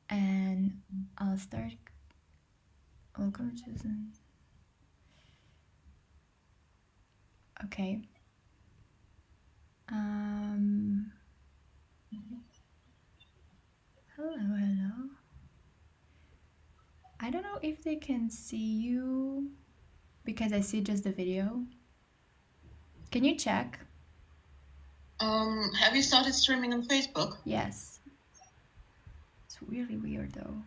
and I'll start. Welcome to the... Okay. Hello. I don't know if they can see you because I see just the video. Can you check? Have you started streaming on Facebook? Yes. It's really weird though.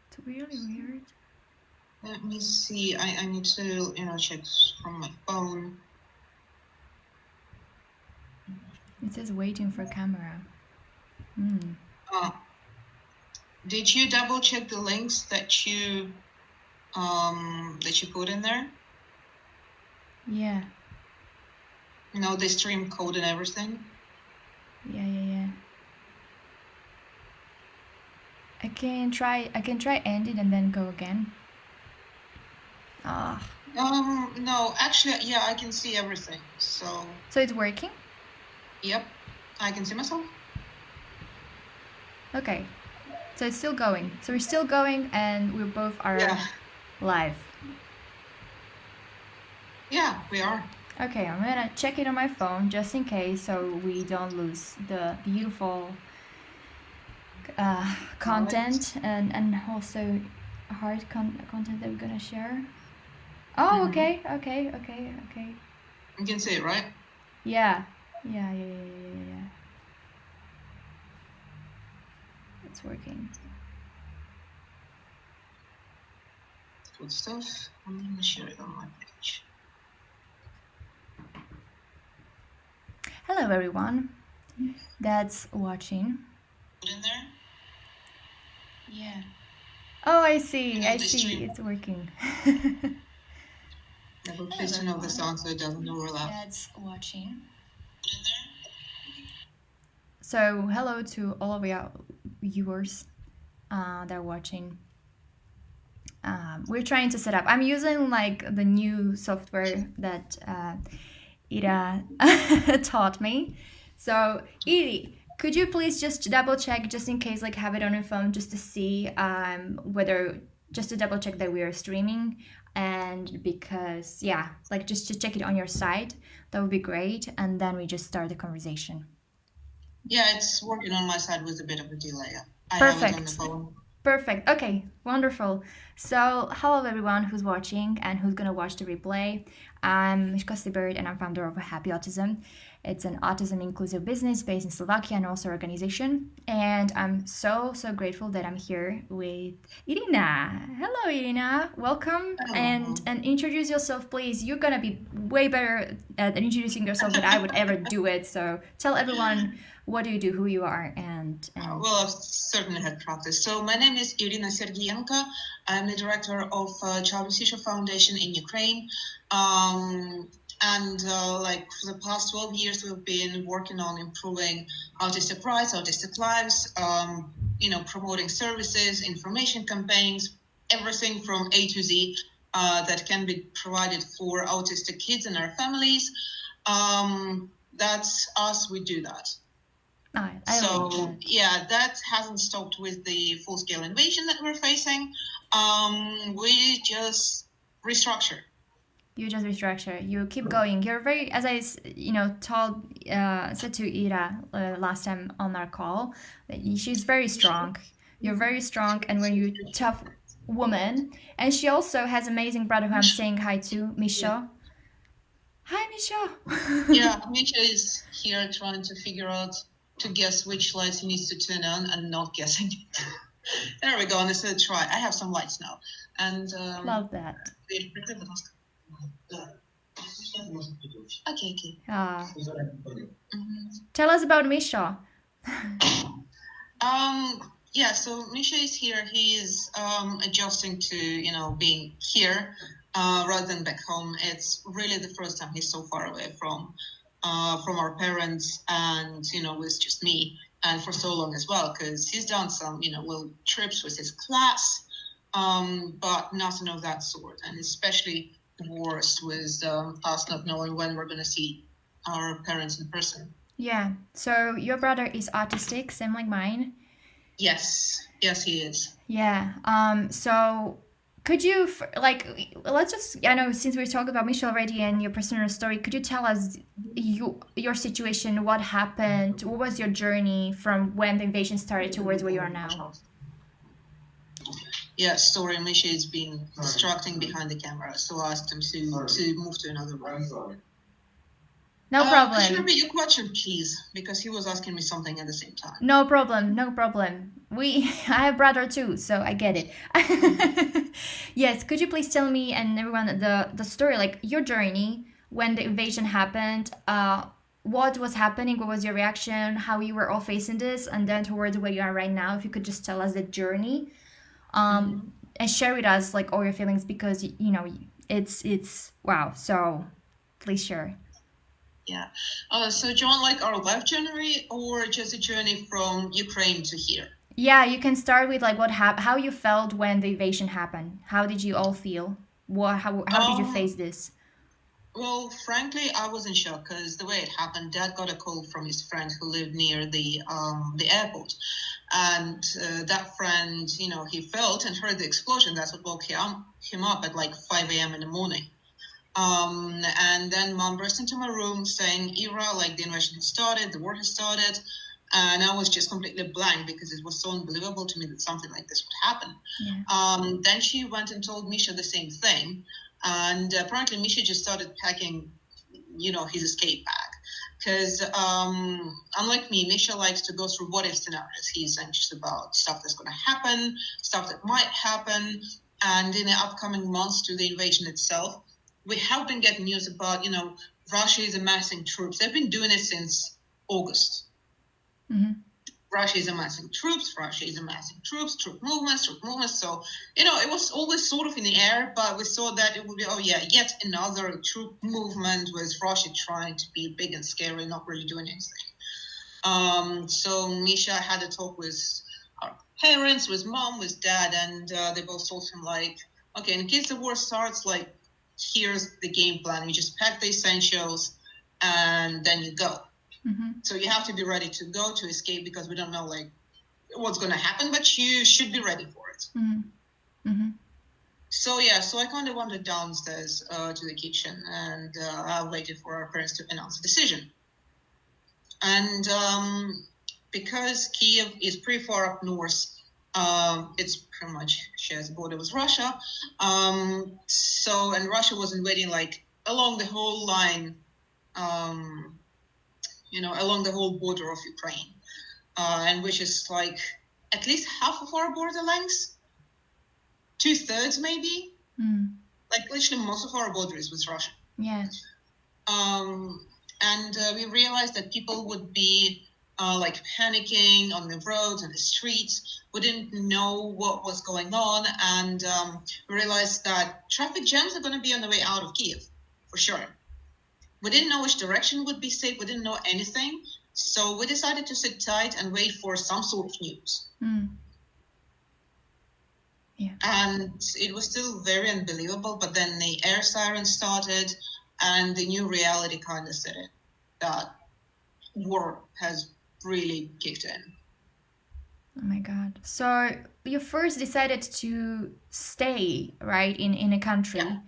It's really weird. Let me see. I need to, check from my phone. It says waiting for camera. Did you double check the links that you put in there? Yeah. The stream code and everything? Yeah. I can try end it and then go again. No, actually, yeah, I can see everything. So it's working? Yep, I can see myself. Okay. So it's still going. So we're still going and we both are live. Yeah, we are. Okay, I'm gonna check it on my phone just in case so we don't lose the beautiful content and also hard content that we're gonna share. Oh, okay. You can see it, right? Yeah. It's working. Good stuff. I'm gonna share it on my page. Hello, everyone that's watching. In there? Yeah. Oh, I see. It's working. Never please to know the song so it doesn't overlap. That's watching. So, hello to all of our viewers that are watching. We're trying to set up. I'm using like the new software that Ira taught me. So, Iri, could you please just double check, just in case, like have it on your phone, just to see whether, just to double check that we are streaming, and because like just to check it on your side, that would be great, and then we just start the conversation. Yeah, it's working on my side with a bit of a delay. Perfect. I have it on the phone. Perfect. Okay, wonderful. So, hello everyone who's watching and who's gonna watch the replay. I'm Mišo Bird and I'm founder of Happy Autism. It's an autism inclusive business based in Slovakia and also organization. And I'm so grateful that I'm here with Iryna. Hello, Iryna. Welcome. Hello. And introduce yourself, please. You're gonna be way better at introducing yourself than I would ever do it. So tell everyone what do you do, who you are, and... Well, I've certainly had practice. So my name is Iryna Sergiyenko. I'm the director of Child Foundation in Ukraine. Like for the past 12 years, we've been working on improving autistic rights, autistic lives, promoting services, information campaigns, everything from A to Z that can be provided for autistic kids and their families. That's us, we do that. That hasn't stopped with the full-scale invasion that we're facing. We just restructure. You just restructure. You keep going. You're very, as I said to Ira last time on our call, she's very strong. You're very strong, and when you're a tough woman, and she also has amazing brother who I'm saying hi to, Mišo. Hi, Mišo. Yeah, Mišo is here trying to figure out to guess which lights he needs to turn on and not guessing it. There we go. This is a try. I have some lights now, and love that. Okay. Tell us about Mišo. Yeah, so Mišo is here. He is adjusting to being here rather than back home. It's really the first time he's so far away from our parents, and with just me, and for so long as well, because he's done some little trips with his class, but nothing of that sort. And especially the worst was us not knowing when we're going to see our parents in person. Yeah. So your brother is autistic, same like mine. Yes, yes, he is. Yeah. So could you like let's just I know since we talked about Michelle already and your personal story, could you tell us your situation, what happened, what was your journey from when the invasion started towards where you are now? Yeah, story Misha is being distracting behind the camera, so I asked him to move to another room. No Could you problem. repeat your question, please? Because he was asking me something at the same time. No problem. No problem. We I have brother too, so I get it. Yes, could you please tell me and everyone the story, like your journey when the invasion happened? What was happening? What was your reaction? How you were all facing this, and then towards where you are right now. If you could just tell us the journey, Mm-hmm. and share with us like all your feelings because you know it's wow. So please share. Yeah. So do you want like our life journey or just a journey from Ukraine to here? Yeah, you can start with like how you felt when the invasion happened. How did you all feel? How did you Um, face this? well, frankly, I was in shock because the way it happened, Dad got a call from his friend who lived near the airport, and that friend, he felt and heard the explosion. That's what woke him up at like 5 a.m. in the morning. And then mom burst into my room saying, Ira, like the invasion has started, the war has started. And I was just completely blank because it was so unbelievable to me that something like this would happen. Yeah. Then she went and told Misha the same thing. And apparently Misha just started packing, his escape bag. Because unlike me, Misha likes to go through what if scenarios. He's anxious about stuff that's going to happen, stuff that might happen. And in the upcoming months to the invasion itself, we have been getting news about, Russia is amassing troops. They've been doing it since August. Mm-hmm. Russia is amassing troops, troop movements. So, it was always sort of in the air, but we saw that it would be, yet another troop movement with Russia trying to be big and scary, not really doing anything. So Misha had a talk with our parents, with mom, with dad, and they both told him, like, okay, in case the war starts, like, here's the game plan. You just pack the essentials and then you go. Mm-hmm. So you have to be ready to go to escape because we don't know like what's going to happen, but you should be ready for it. Mm-hmm. Mm-hmm. So I kind of wandered downstairs to the kitchen and I waited for our parents to announce the decision. And because Kiev is pretty far up north, it's pretty much shares a border with Russia. And Russia was invading like along the whole line, along the whole border of Ukraine, and which is like at least half of our border length, 2/3 maybe. Mm. Like literally most of our border is with Russia. Yeah. And we realized that people would be like panicking on the roads and the streets. We didn't know what was going on, and we realized that traffic jams are going to be on the way out of Kiev, for sure. We didn't know which direction would be safe. We didn't know anything. So we decided to sit tight and wait for some sort of news. Mm. Yeah. And it was still very unbelievable, but then the air siren started and the new reality kind of set in, that war has really kicked in. Oh my God. So you first decided to stay, right, in a country. Yeah.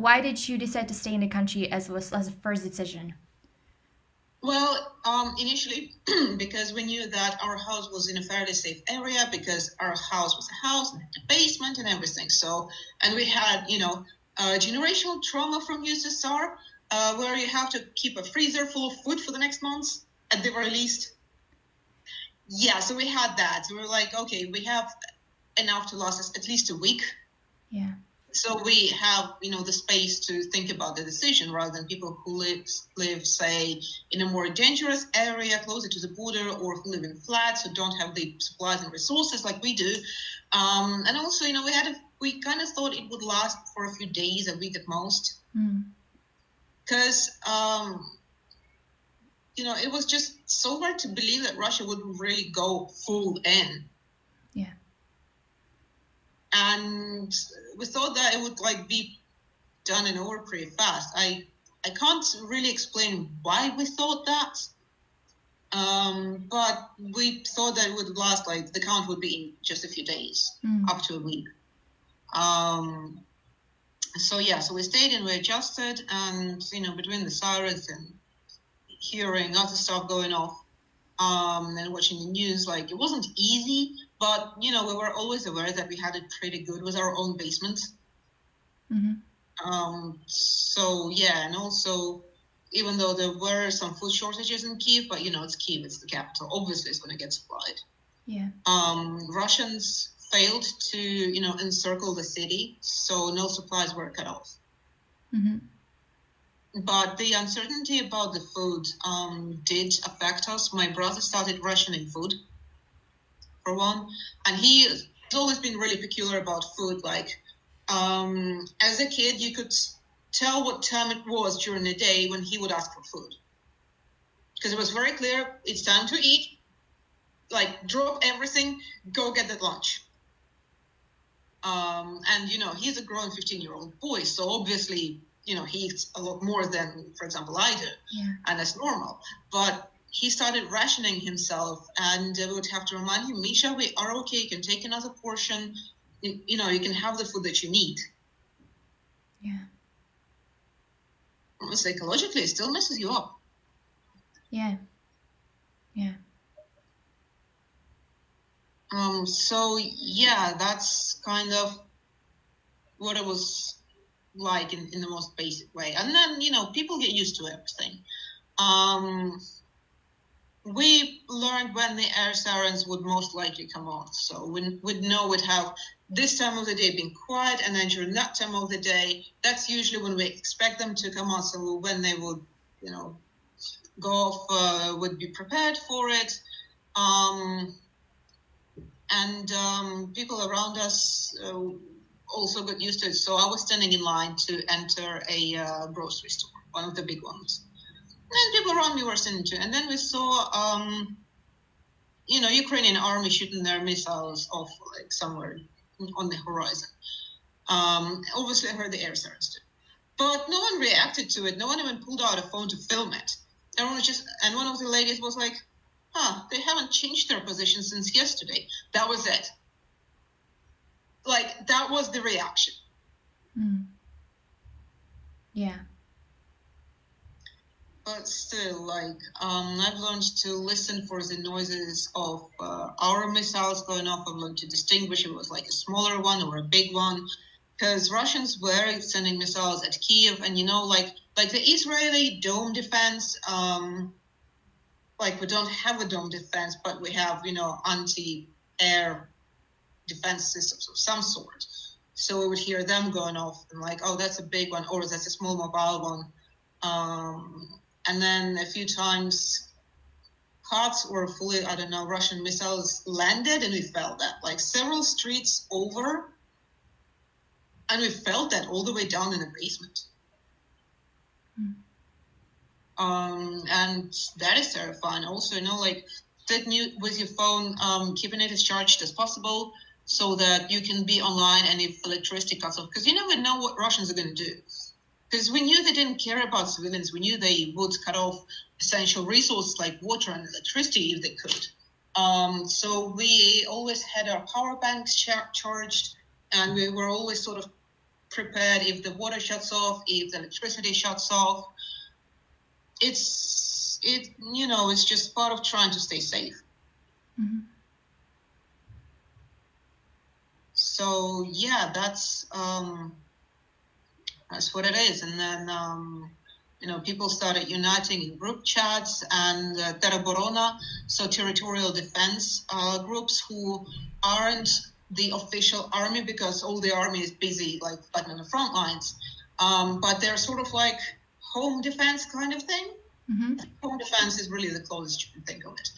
Why did you decide to stay in the country as a first decision? Well, initially, because we knew that our house was in a fairly safe area, because our house was a house and had a basement and everything. So, and we had, generational trauma from USSR, where you have to keep a freezer full of food for the next months, at the very least. Yeah, so we had that. So we were like, okay, we have enough to last us at least a week. Yeah. So we have, the space to think about the decision rather than people who live, say, in a more dangerous area closer to the border, or who live in flats who don't have the supplies and resources like we do. And also, we kind of thought it would last for a few days, a week at most. Because, it was just so hard to believe that Russia would really go full in. Yeah. And we thought that it would be done and over pretty fast. I can't really explain why we thought that, But we thought that it would last, like the count would be in just a few days, up to a week. So we stayed and we adjusted, and between the sirens and hearing other stuff going off, and watching the news, like it wasn't easy, but we were always aware that we had it pretty good with our own basement. And also, even though there were some food shortages in Kiev, but it's Kiev, it's the capital. Obviously, it's going to get supplied. Yeah. Russians failed to, encircle the city, so no supplies were cut off. But the uncertainty about the food did affect us. My brother started rationing food, for one, and he's always been really peculiar about food. Like, as a kid, you could tell what time it was during the day when he would ask for food. Because it was very clear, it's time to eat. Like, drop everything, go get that lunch. And, he's a grown 15-year-old boy, so obviously, he eats a lot more than, for example, I do. Yeah. And that's normal. But he started rationing himself, and we would have to remind him, Misha, we are okay, you can take another portion. You can have the food that you need. Yeah. Psychologically, it still messes you up. Yeah. Yeah. That's kind of what it was like in the most basic way. And then, people get used to everything. We learned when the air sirens would most likely come on. So we'd know we'd have this time of the day being quiet, and then during that time of the day, that's usually when we expect them to come on. So when they would, go off, would be prepared for it. And people around us also got used to it. So I was standing in line to enter a grocery store, one of the big ones. And people around me were standing too. And then we saw, Ukrainian army shooting their missiles off like somewhere on the horizon. Obviously, I heard the air sirens too. But no one reacted to it. No one even pulled out a phone to film it. And one of the ladies was like, they haven't changed their position since yesterday. That was it. Like, that was the reaction. Yeah. But still, like, I've learned to listen for the noises of our missiles going off. I've learned to distinguish if it was like a smaller one or a big one. Because Russians were sending missiles at Kiev, and like the Israeli dome defense, like we don't have a dome defense, but we have, anti-air defense systems of some sort. So we would hear them going off and like, oh, that's a big one, or that's a small mobile one. And then a few times COTS or fully, Russian missiles landed, and we felt that like several streets over. And we felt that all the way down in the basement. And that is terrifying. Also, like, sit with your phone, keeping it as charged as possible so that you can be online and if electricity cuts off. Because you never know what Russians are going to do. Because we knew they didn't care about civilians. We knew they would cut off essential resources like water and electricity if they could. So we always had our power banks charged, and we were always sort of prepared if the water shuts off, if the electricity shuts off. It's just part of trying to stay safe. So that's what it is. And then people started uniting in group chats and Teroborona, so territorial defense groups who aren't the official army, because all the army is busy like fighting on the front lines, but they're sort of like home defense kind of thing. Home defense is really the closest you can think of it.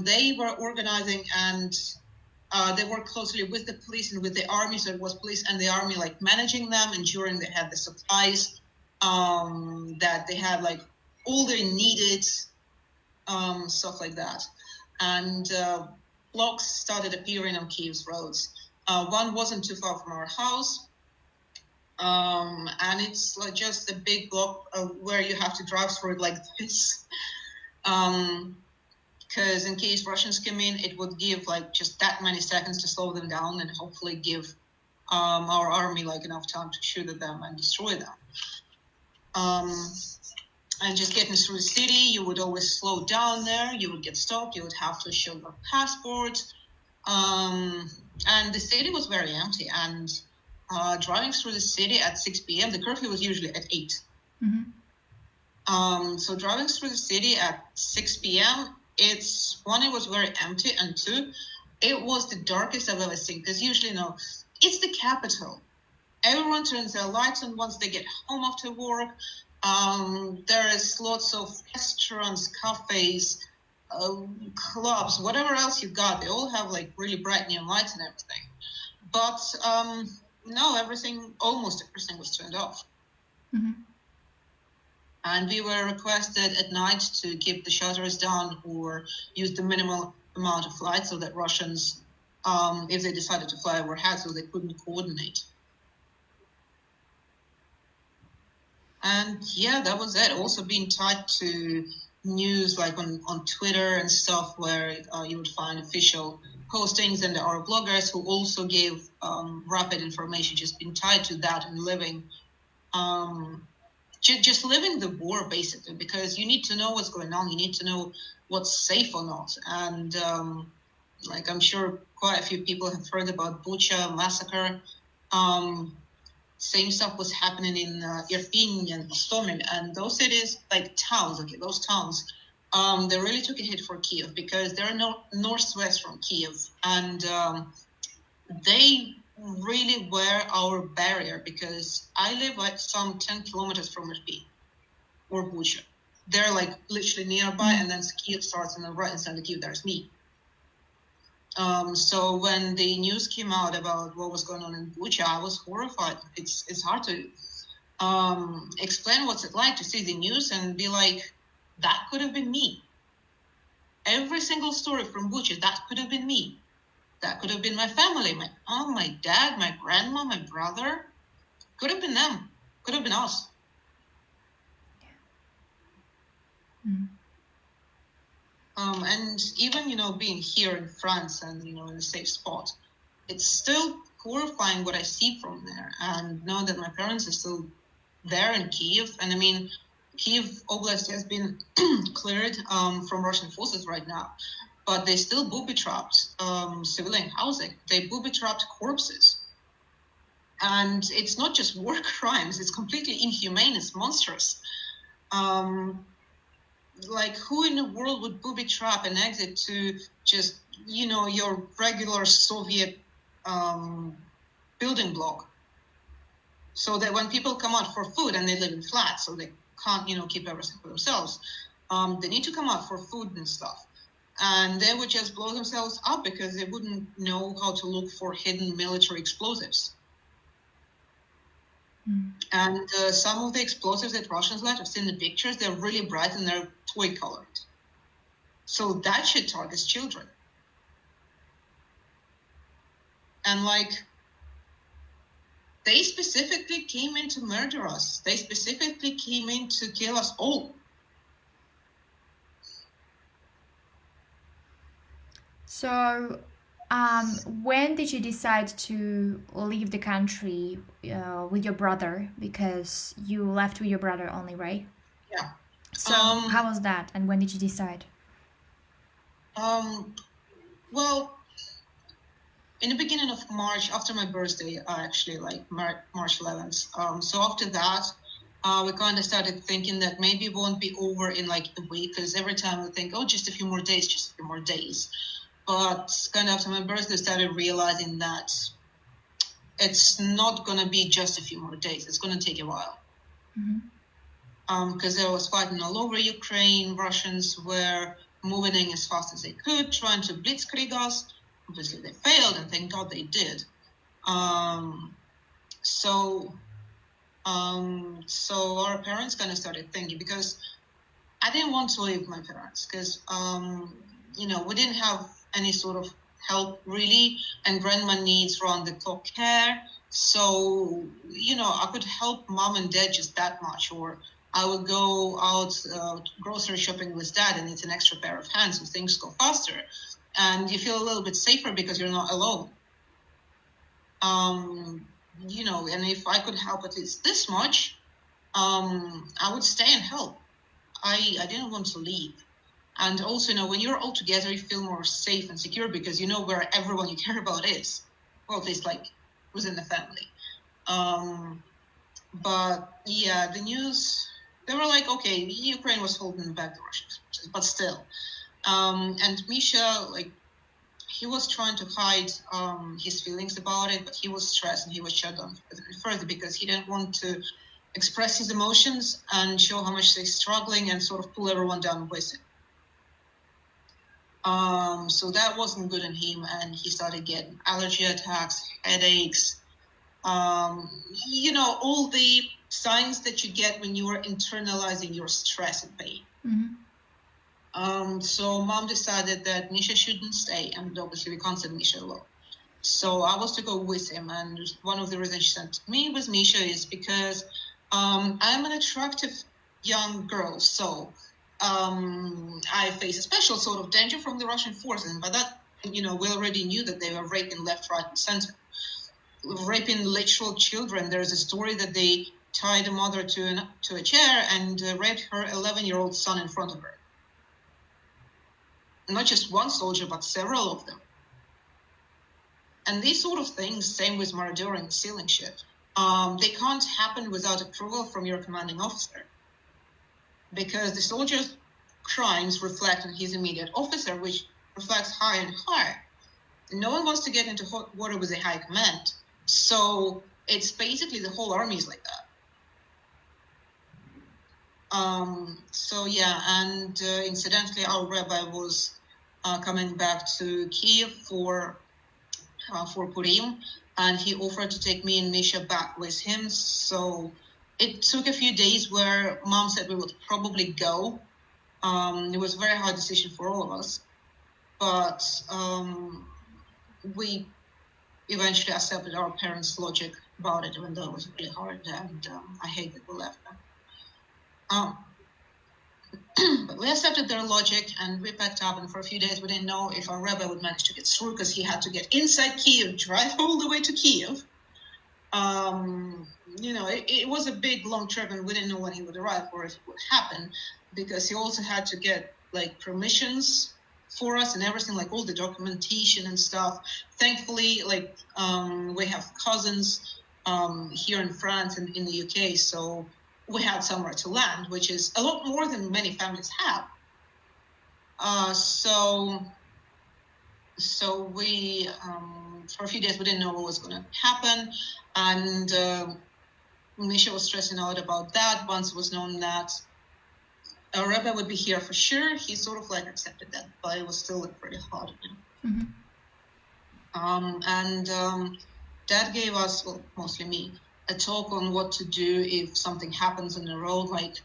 They were organizing, and they worked closely with the police and with the army, so it was police and the army like managing them, ensuring they had the supplies, that they had like all they needed, stuff like that. And blocks started appearing on Kiev's roads. One wasn't too far from our house, and it's like just a big block where you have to drive through it like this. because in case Russians come in, it would give like just that many seconds to slow them down and hopefully give our army like enough time to shoot at them and destroy them. And just getting through the city, you would always slow down there. You would get stopped. You would have to show your passport. And the city was very empty. And driving through the city at 6 p.m., the curfew was usually at 8. Mm-hmm. So driving through the city at 6 p.m., it's one, it was very empty, and two, it was the darkest I've ever seen. Because usually, it's the capital. Everyone turns their lights on once they get home after work. There is lots of restaurants, cafes, clubs, whatever else you got. They all have like really bright neon lights and everything. But no, almost everything was turned off. Mm-hmm. And we were requested at night to keep the shutters down or use the minimal amount of light so that Russians, if they decided to fly overhead, so they couldn't coordinate. And yeah, that was it. Also being tied to news like on Twitter and stuff, where you would find official postings, and there are bloggers who also gave rapid information, just being tied to that and living, just living the war basically, because you need to know what's going on. You need to know what's safe or not. And like I'm sure quite a few people have heard about Bucha massacre. Same stuff was happening in Irpin and Hostomel, and those cities, like towns, those towns, they really took a hit for Kiev because they're northwest from Kiev, and they really were our barrier, because I live like some 10 kilometers from Irpin or Bucha. They're like literally nearby, and then Kiev starts on the right inside of Kiev, there's me. So when the news came out about what was going on in Bucha, I was horrified. It's hard to explain what's it like to see the news and be like, that could have been me. Every single story from Bucha, that could have been me. That could have been my family, my mom, my dad, my grandma, my brother. Could have been them. Could have been us. Mm. And even, being here in France and, in a safe spot, it's still horrifying what I see from there, and know that my parents are still there in Kiev. And I mean, Kiev Oblast has been cleared from Russian forces right now, but they still booby-trapped civilian housing. They booby-trapped corpses. And it's not just war crimes, it's completely inhumane, it's monstrous. Like, who in the world would booby trap an exit to just, your regular Soviet building block? So that when people come out for food, and they live in flats, so they can't, keep everything for themselves, they need to come out for food and stuff. And they would just blow themselves up because they wouldn't know how to look for hidden military explosives. And some of the explosives that Russians let, I've seen the pictures, they're really bright and they're toy colored. So that shit targets children. And like, they specifically came in to murder us. They specifically came in to kill us all. So, when did you decide to leave the country with your brother? Because you left with your brother only, right? Yeah. So, how was that, and when did you decide? Well, in the beginning of March, after my birthday, actually, like March 11th. So after that, we kind of started thinking that maybe it won't be over in like a week, because every time we think, oh, just a few more days. But kind of after my birthday, I started realizing that it's not going to be just a few more days. It's going to take a while. Because there was fighting all over Ukraine. Russians were moving in as fast as they could, trying to blitzkrieg us. Obviously, they failed, and thank God they did. So our parents kind of started thinking, because I didn't want to leave my parents, because we didn't have any sort of help really, and grandma needs round-the-clock care. So I could help mom and dad just that much, or I would go out grocery shopping with dad, and it's an extra pair of hands, so things go faster. And you feel a little bit safer because you're not alone. You know, and if I could help at least this much, I would stay and help. I didn't want to leave. And also, you know, when you're all together, you feel more safe and secure because you know where everyone you care about is. Well, at least like within the family. But yeah, the news, they were like, okay, Ukraine was holding back the Russians, but still. And Misha, like, he was trying to hide his feelings about it, but he was stressed and he was shut down further because he didn't want to express his emotions and show how much he's struggling and sort of pull everyone down with him. So that wasn't good in him, and he started getting allergy attacks, headaches, you know, all the signs that you get when you are internalizing your stress and pain. So mom decided that Misha shouldn't stay, and obviously we can't send Misha alone. So I was to go with him, and one of the reasons she sent me with Misha is because I'm an attractive young girl, so I face a special sort of danger from the Russian forces, and by that, you know, we already knew that they were raping left, right, and center. Raping literal children. There's a story that they tied a mother to a chair and raped her 11-year-old son in front of her. Not just one soldier, but several of them. And these sort of things, same with murdering, stealing shit, they can't happen without approval from your commanding officer. Because the soldier's crimes reflect on his immediate officer, which reflects higher and higher. No one wants to get into hot water with a high command. So it's basically the whole army is like that. So yeah, and incidentally, our rabbi was coming back to Kiev for Purim, and he offered to take me and Misha back with him. So it took a few days where mom said we would probably go. It was a very hard decision for all of us, but we eventually accepted our parents' logic about it, even though it was really hard, and I hate that we left them. But we accepted their logic, and we packed up, and for a few days we didn't know if our rabbi would manage to get through, because he had to get inside Kiev, drive all the way to Kiev. You know, it was a big, long trip, and we didn't know when he would arrive or if it would happen, because he also had to get, like, permissions for us and everything, like all the documentation and stuff. Thankfully, like, we have cousins here in France and in the UK, so we had somewhere to land, which is a lot more than many families have. So we, for a few days, we didn't know what was going to happen, and Misha was stressing out about that. Once it was known that our rabbi would be here for sure, he sort of like accepted that, but it was still like pretty hard. And Dad gave us, well, mostly me, a talk on what to do if something happens on the road. Like,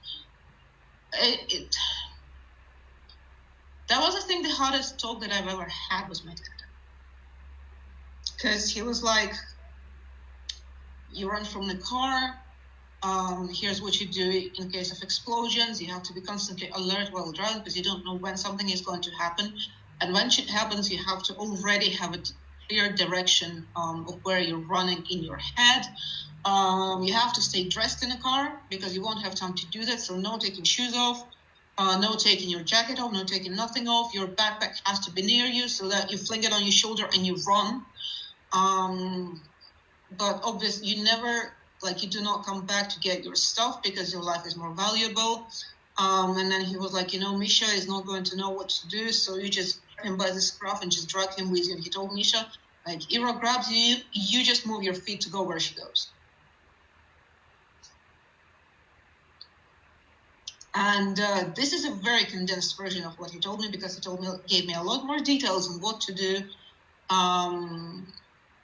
that was, I think, the hardest talk that I've ever had with my dad. Because he was like, you run from the car, here's what you do in case of explosions. You have to be constantly alert while driving because you don't know when something is going to happen. And when shit happens, you have to already have a clear direction of where you're running in your head. You have to stay dressed in a car because you won't have time to do that. So no taking shoes off, no taking your jacket off, no taking nothing off. Your backpack has to be near you so that you fling it on your shoulder and you run. But obviously you never, like, you do not come back to get your stuff because your life is more valuable. And then he was like, you know, Misha is not going to know what to do, so you just grab him by the scruff and just drag him with you. And he told Misha, like, Ira grabs you, you just move your feet to go where she goes. And this is a very condensed version of what he told me, because he gave me a lot more details on what to do.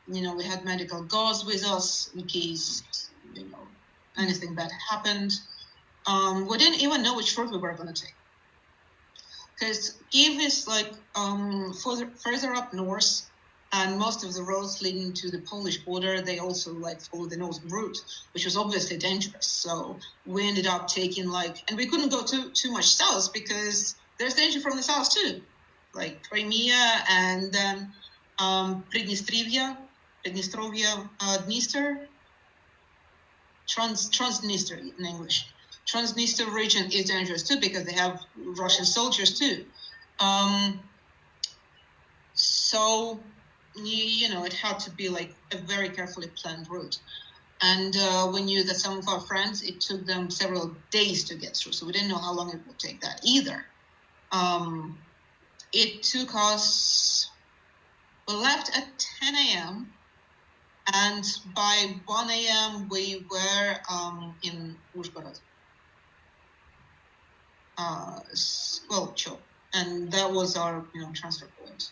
You know, we had medical gauze with us in case, you know, anything bad happened. We didn't even know which route we were going to take. Because Kiev is like further up north, And most of the roads leading to the Polish border, they also like follow the northern route, which was obviously dangerous. So we ended up taking and we couldn't go too much south because there's danger from the south too, like Crimea and then Prидnestrovia, Dniester, Transnistria in English. Transnistria region is dangerous too because they have Russian soldiers too. So it had to be like a very carefully planned route. And we knew that some of our friends, it took them several days to get through. So we didn't know how long it would take that either. It took us, we left at 10 a.m. and by 1 a.m. we were in Uzhgorod. And that was our transfer point.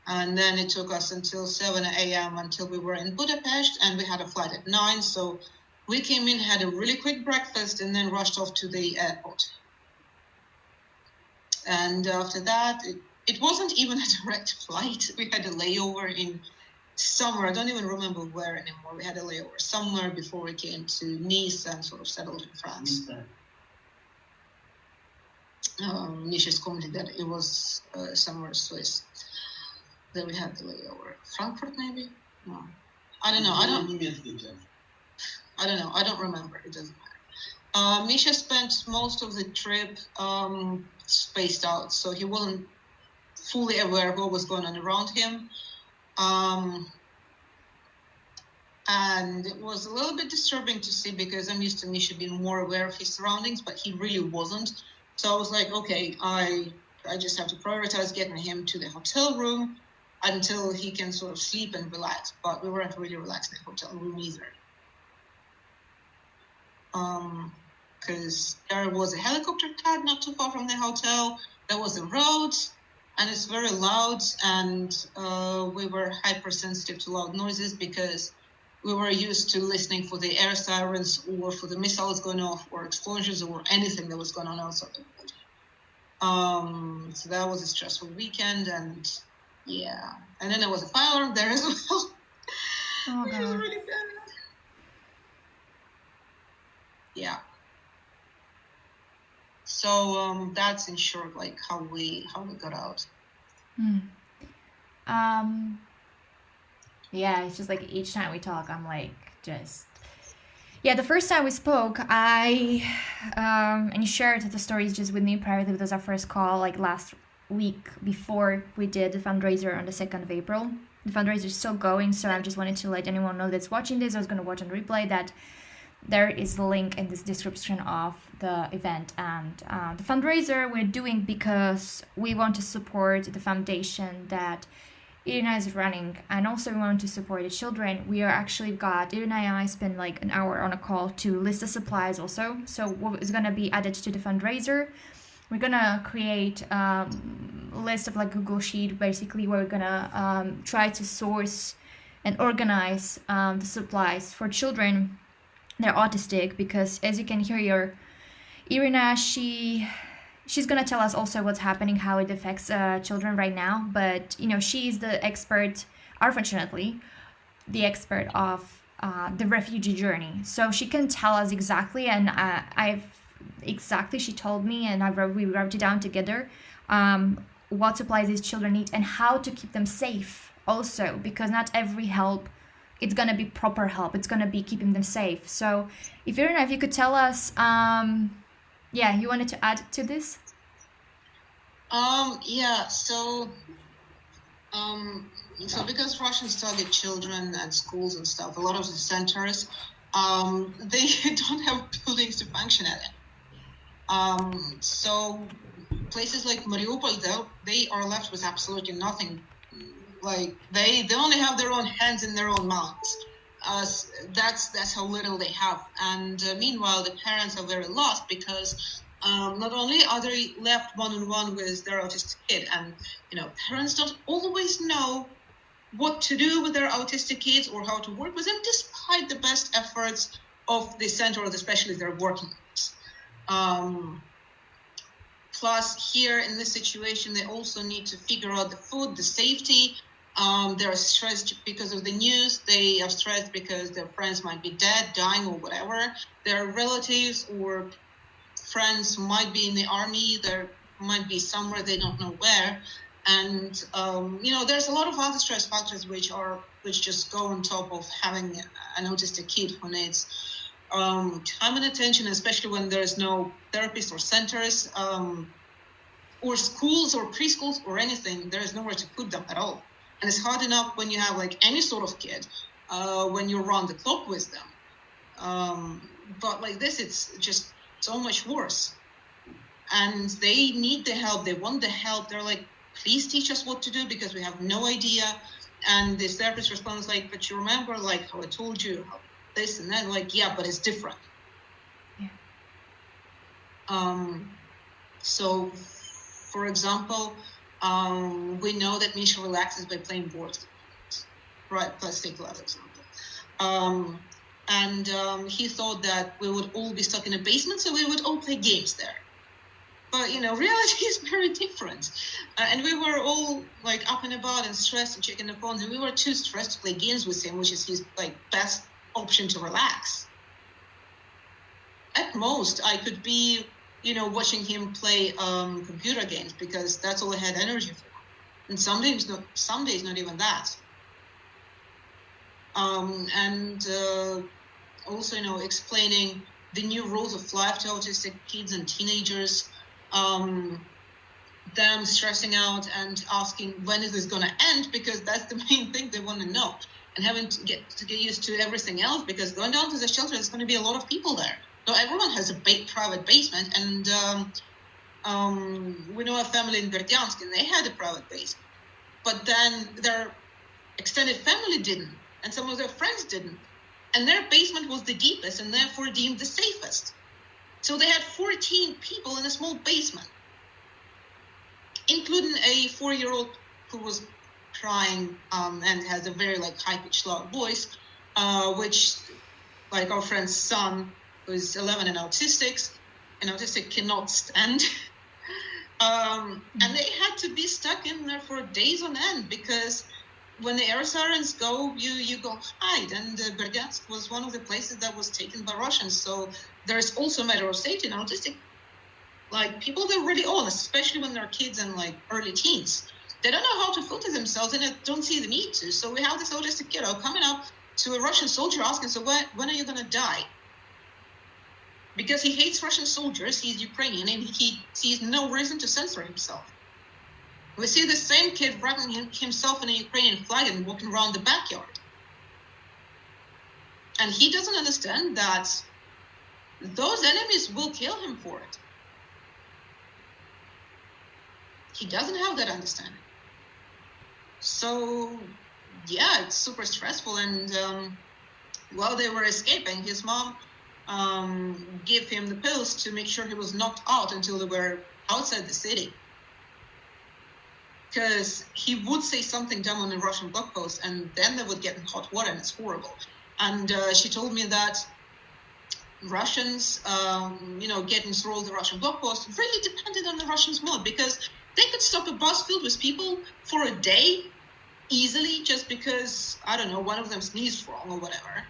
And then it took us until 7 a.m. until we were in Budapest, and we had a flight at 9. So we came in, had a really quick breakfast, and then rushed off to the airport. And after that, it wasn't even a direct flight. We had a layover in somewhere, I don't even remember where anymore. We had a layover somewhere before we came to Nice and sort of settled in France. Nisha's commented that it was somewhere Swiss. Then we had the layover. Frankfurt, maybe? No. I don't know. I don't know. I don't remember. It doesn't matter. Misha spent most of the trip spaced out, so he wasn't fully aware of what was going on around him. And it was a little bit disturbing to see because I'm used to Misha being more aware of his surroundings, but he really wasn't. So I was like, okay, I just have to prioritize getting him to the hotel room until he can sort of sleep and relax. But we weren't really relaxed in the hotel room either. Because there was a helicopter pad not too far from the hotel. There was a road, and it's very loud, and we were hypersensitive to loud noises because we were used to listening for the air sirens or for the missiles going off or explosions or anything that was going on outside the building. So that was a stressful weekend, and yeah. And then there was a fire alarm there as well. Oh, Which was really bad. Yeah. So that's in short like how we got out. Yeah, it's just like each time we talk, I'm like the first time we spoke, and you shared the stories just with me privately. It was our first call like last week before we did the fundraiser on the 2nd of April. The fundraiser is still going, so I just wanted to let anyone know that's watching this, I was going to watch on replay, that there is the link in this description of the event and the fundraiser we're doing because we want to support the foundation that Iryna is running, and also we want to support the children. We are actually Iryna and I spent like an hour on a call to list the supplies also. So what is going to be added to the fundraiser, we're going to create a list of like Google Sheet basically where we're going to try to source and organize the supplies for children. They're autistic because, as you can hear here, Iryna, she's gonna tell us also what's happening, how it affects children right now. But she is the expert, unfortunately, the expert of the refugee journey. So she can tell us exactly, and she told me, and we wrote it down together, what supplies these children need and how to keep them safe. Also, because not every help, it's going to be proper help. It's going to be keeping them safe. So if you could tell us, you wanted to add to this? So because Russians target children at schools and stuff, a lot of the centers, they don't have buildings to function at it. So places like Mariupol, though, they are left with absolutely nothing. Like they only have their own hands and their own mouths. That's how little they have. And meanwhile, the parents are very lost because not only are they left one-on-one with their autistic kid, and parents don't always know what to do with their autistic kids or how to work with them, despite the best efforts of the center or the specialists they're working with. Plus, here in this situation, they also need to figure out the food, the safety, They're stressed because of the news. They are stressed because their friends might be dead, dying, or whatever. Their relatives or friends might be in the army. There might be somewhere they don't know where. And there's a lot of other stress factors which just go on top of having an autistic kid who needs time and attention, especially when there's no therapists or centers or schools or preschools or anything. There's nowhere to put them at all. And it's hard enough when you have like any sort of kid, when you're around the clock with them. But like this, it's just so much worse. And they need the help. They want the help. They're like, please teach us what to do because we have no idea. And the therapist responds like, but you remember like how I told you how this and that? Like, yeah, but it's different. Yeah. So, for example, we know that Mišo relaxes by playing boards. Right, let's take that example. And he thought that we would all be stuck in a basement, so we would all play games there. But, reality is very different. And we were all, like, up and about and stressed and checking the phones, and we were too stressed to play games with him, which is his, like, best option to relax. At most, I could be, watching him play computer games because that's all I had energy for. And some days not even that. Also, explaining the new rules of life to autistic kids and teenagers, them stressing out and asking when is this going to end, because that's the main thing they want to know, and having to get used to everything else, because going down to the shelter, there's going to be a lot of people there. Not everyone has a big private basement, and we know a family in Berdyansk, and they had a private basement, but then their extended family didn't, and some of their friends didn't, and their basement was the deepest and therefore deemed the safest. So they had 14 people in a small basement, including a 4-year-old who was crying and has a very high-pitched, loud voice, which, like our friend's son, who's 11 and autistic cannot stand. And they had to be stuck in there for days on end, because when the air sirens go, you go hide. And Berdyansk was one of the places that was taken by Russians. So there's also a matter of safety in autistic. Like, people, they're really honest, especially when they're kids and early teens. They don't know how to filter themselves and don't see the need to. So we have this autistic kiddo coming up to a Russian soldier asking, so when are you going to die? Because he hates Russian soldiers, he's Ukrainian, and he sees no reason to censor himself. We see the same kid wrapping himself in a Ukrainian flag and walking around the backyard. And he doesn't understand that those enemies will kill him for it. He doesn't have that understanding. So, yeah, it's super stressful. And while they were escaping, his mom gave him the pills to make sure he was knocked out until they were outside the city. Because he would say something dumb on the Russian blog post, and then they would get in hot water, and it's horrible. And she told me that Russians, getting through all the Russian blog posts really depended on the Russians' mood, because they could stop a bus filled with people for a day easily just because, I don't know, one of them sneezed wrong or whatever.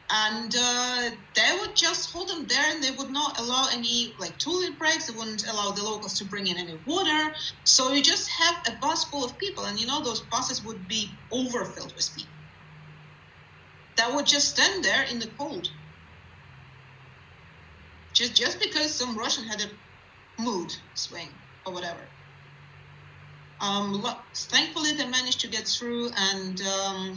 And they would just hold them there, and they would not allow any toilet breaks. They wouldn't allow the locals to bring in any water. So you just have a bus full of people, and those buses would be overfilled with people that would just stand there in the cold. Just because some Russian had a mood swing or whatever. Thankfully, they managed to get through, and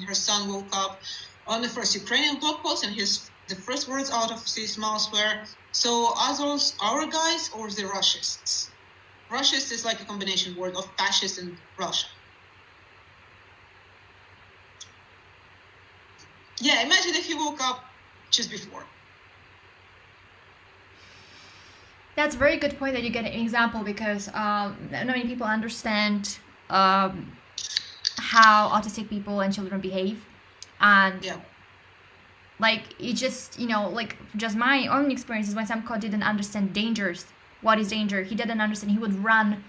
her son woke up on the first Ukrainian blog post, and the first words out of his mouth were, so are those our guys or the Russists? Russists is like a combination word of fascist and Russia. Yeah, imagine if he woke up just before. That's a very good point that you get an example, because not many people understand how autistic people and children behave. And yeah. It just, just my own experiences, when some kid didn't understand dangers, what is danger, he didn't understand, he would run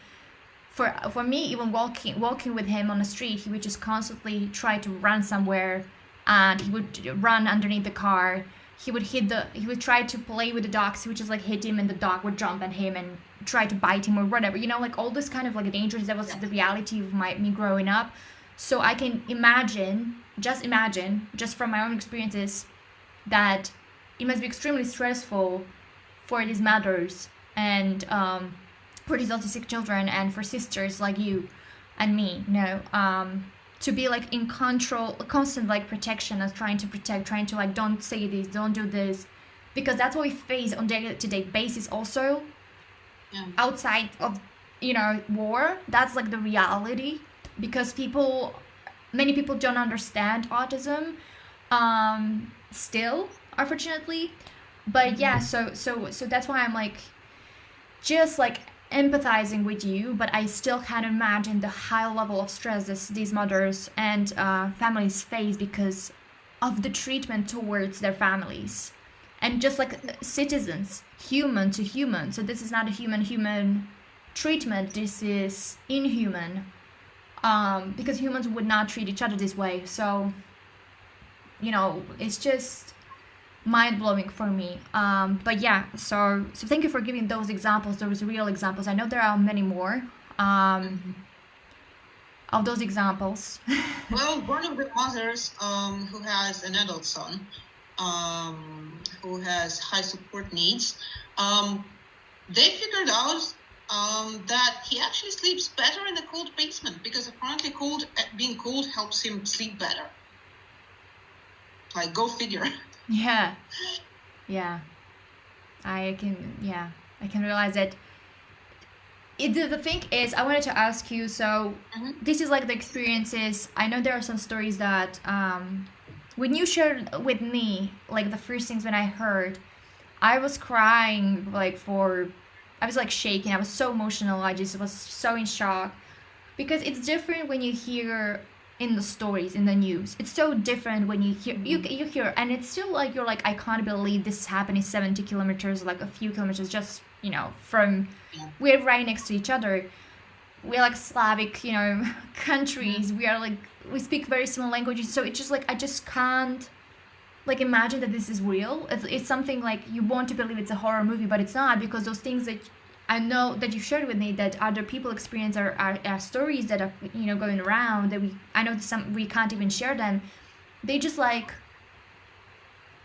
for me, even walking with him on the street, he would just constantly try to run somewhere, and he would run underneath the car. He would try to play with the dogs. He would just like hit him, and the dog would jump at him and try to bite him or whatever. Like all this kind of like dangers. That was the reality of me growing up. So I can imagine, just from my own experiences, that it must be extremely stressful for these mothers and for these autistic children and for sisters like you and me, to be like in control, constant like protection, as trying to like, don't say this, don't do this, because that's what we face on day-to-day basis also. Outside of war, that's like the reality, because many people don't understand autism still, unfortunately. But yeah, so that's why I'm like just like empathizing with you, but I still can't imagine the high level of stress these mothers and families face because of the treatment towards their families, and just like citizens, human to human. So this is not a human treatment, this is inhuman, because humans would not treat each other this way. So it's just mind-blowing for me. But yeah, so thank you for giving those examples, those real examples. I know there are many more of those examples. Well, one of the mothers who has an adult son who has high support needs, they figured out that he actually sleeps better in the cold basement, because apparently being cold helps him sleep better. Like, go figure. Yeah. I can realize that. The thing is, I wanted to ask you, so this is like the experiences. I know there are some stories that when you shared with me, like the first things when I heard, I was crying, I was like shaking. I was so emotional. I just was so in shock, because it's different when you hear in the stories, in the news. It's so different when you hear, you hear, and it's still like, you're like, I can't believe this happened in 70 kilometers, like a few kilometers, just, from, we're right next to each other. We're like Slavic, countries. We are like, we speak very similar languages. So it's just like, I just can't like imagine that this is real. It's something like you want to believe it's a horror movie, but it's not, because those things that I know that you shared with me, that other people experience, are stories that are going around, that I know some we can't even share them. They just like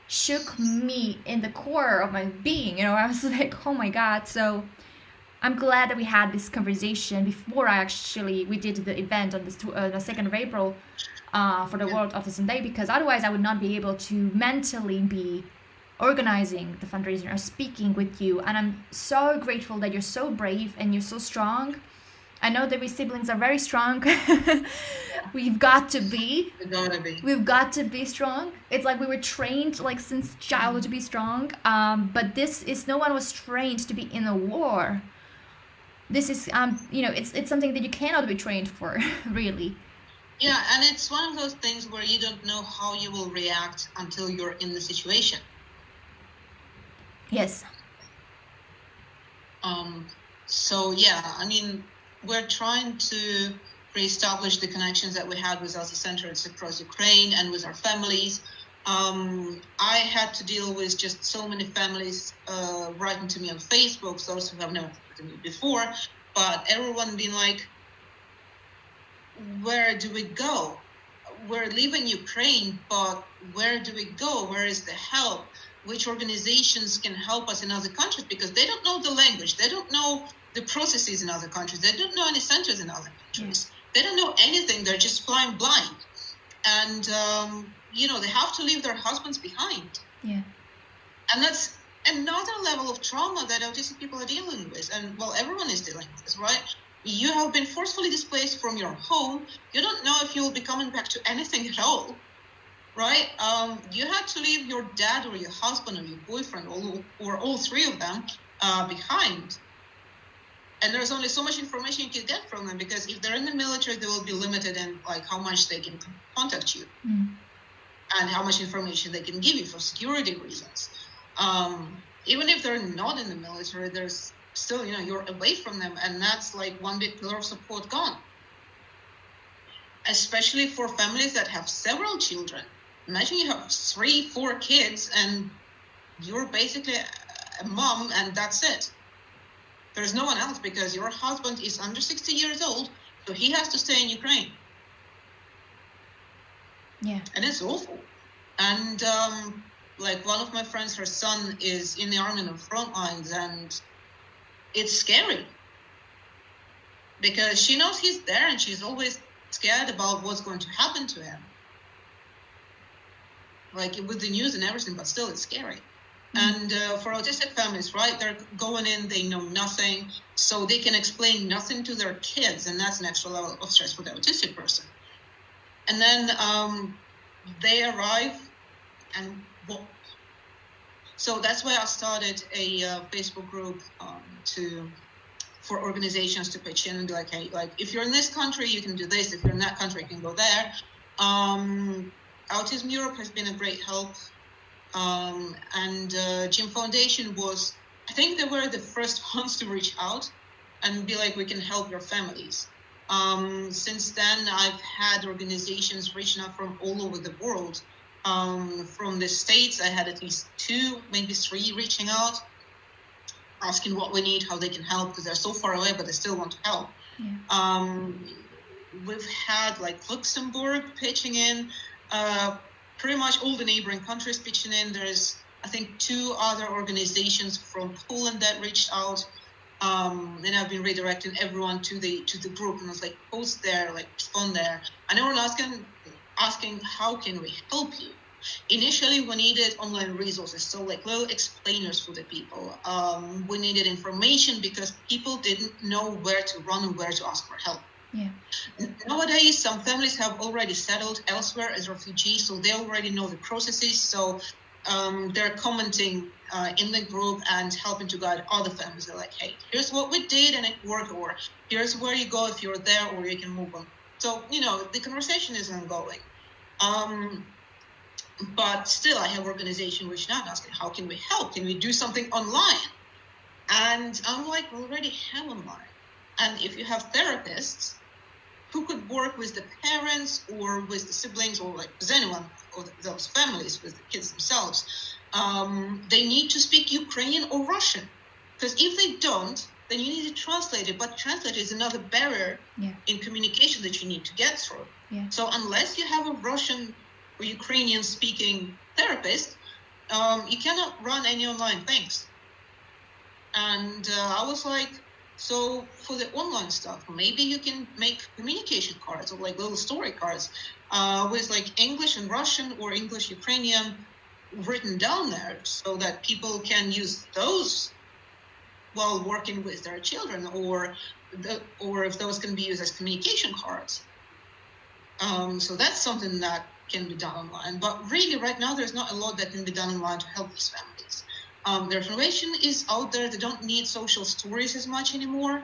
shook me in the core of my being. I was like, oh my god. So I'm glad that we had this conversation before we did the event on the 2nd of April for the World Autism Day, because otherwise I would not be able to mentally be organizing the fundraiser or speaking with you. And I'm so grateful that you're so brave and you're so strong. I know that we siblings are very strong. We've got to be. We've got to be strong. It's like we were trained like since childhood to be strong. But this is, no one was trained to be in a war. This is it's something that you cannot be trained for, really. Yeah, and it's one of those things where you don't know how you will react until you're in the situation. Yes. So yeah, I mean, we're trying to reestablish the connections that we had with Autism centers across Ukraine and with our families. I had to deal with just so many families writing to me on Facebook, those who have never talked to me before, but everyone being like, where do we go? We're leaving Ukraine, but where do we go? Where is the help? Which organizations can help us in other countries? Because they don't know the language. They don't know the processes in other countries. They don't know any centers in other countries. They don't know anything. They're just flying blind. And, they have to leave their husbands behind. Yeah. And that's another level of trauma that autistic people are dealing with. And, well, everyone is dealing with this, right? You have been forcefully displaced from your home. You don't know if you will be coming back to anything at all, right? You had to leave your dad or your husband or your boyfriend or all three of them behind. And there's only so much information you can get from them, because if they're in the military, they will be limited in like how much they can contact you and how much information they can give you for security reasons. Even if they're not in the military, there's still, you're away from them, and that's like one big pillar of support gone. Especially for families that have several children. Imagine you have 3-4 kids and you're basically a mom and that's it. There's no one else because your husband is under 60 years old, so he has to stay in Ukraine. Yeah. And it's awful. And like one of my friends, her son is in the army on the front lines, and it's scary because she knows he's there and she's always scared about what's going to happen to him. Like with the news and everything, but still it's scary. And for autistic families, right, they're going in, they know nothing, so they can explain nothing to their kids, and that's an extra level of stress for the autistic person. And then they arrive, and what? So that's why I started a Facebook group for organizations to pitch in and be like, hey, like if you're in this country, you can do this. If you're in that country, you can go there. Autism Europe has been a great help. And Jim Foundation was, I think they were the first ones to reach out and be like, we can help your families. Since then, I've had organizations reaching out from all over the world. From the States, I had at least 2, maybe 3 reaching out, asking what we need, how they can help, because they're so far away, but they still want to help. Yeah. We've had like Luxembourg pitching in, pretty much all the neighboring countries pitching in. There's, I think, 2 other organizations from Poland that reached out. And I've been redirecting everyone to the group, and I was like, post there, like respond there. And everyone asking how can we help you? Initially, we needed online resources, so like little explainers for the people. We needed information because people didn't know where to run and where to ask for help. Yeah. Nowadays, some families have already settled elsewhere as refugees, so they already know the processes. So they're commenting in the group and helping to guide other families. They're like, hey, here's what we did and it worked, or here's where you go if you're there, or you can move on. So, the conversation is ongoing. But still, I have organizations reaching out asking, how can we help? Can we do something online? And I'm like, we already have online. And if you have therapists who could work with the parents or with the siblings or like with anyone or those families, with the kids themselves, they need to speak Ukrainian or Russian. Because if they don't, then you need to translate it. But translate is another barrier in communication that you need to get through. Yeah. So unless you have a Russian or Ukrainian speaking therapist, you cannot run any online things. And I was like, so for the online stuff, maybe you can make communication cards or like little story cards with like English and Russian or English Ukrainian written down there, so that people can use those while working with their children, or if those can be used as communication cards. So that's something that can be done online. But really, right now, there's not a lot that can be done online to help these families. Their information is out there. They don't need social stories as much anymore.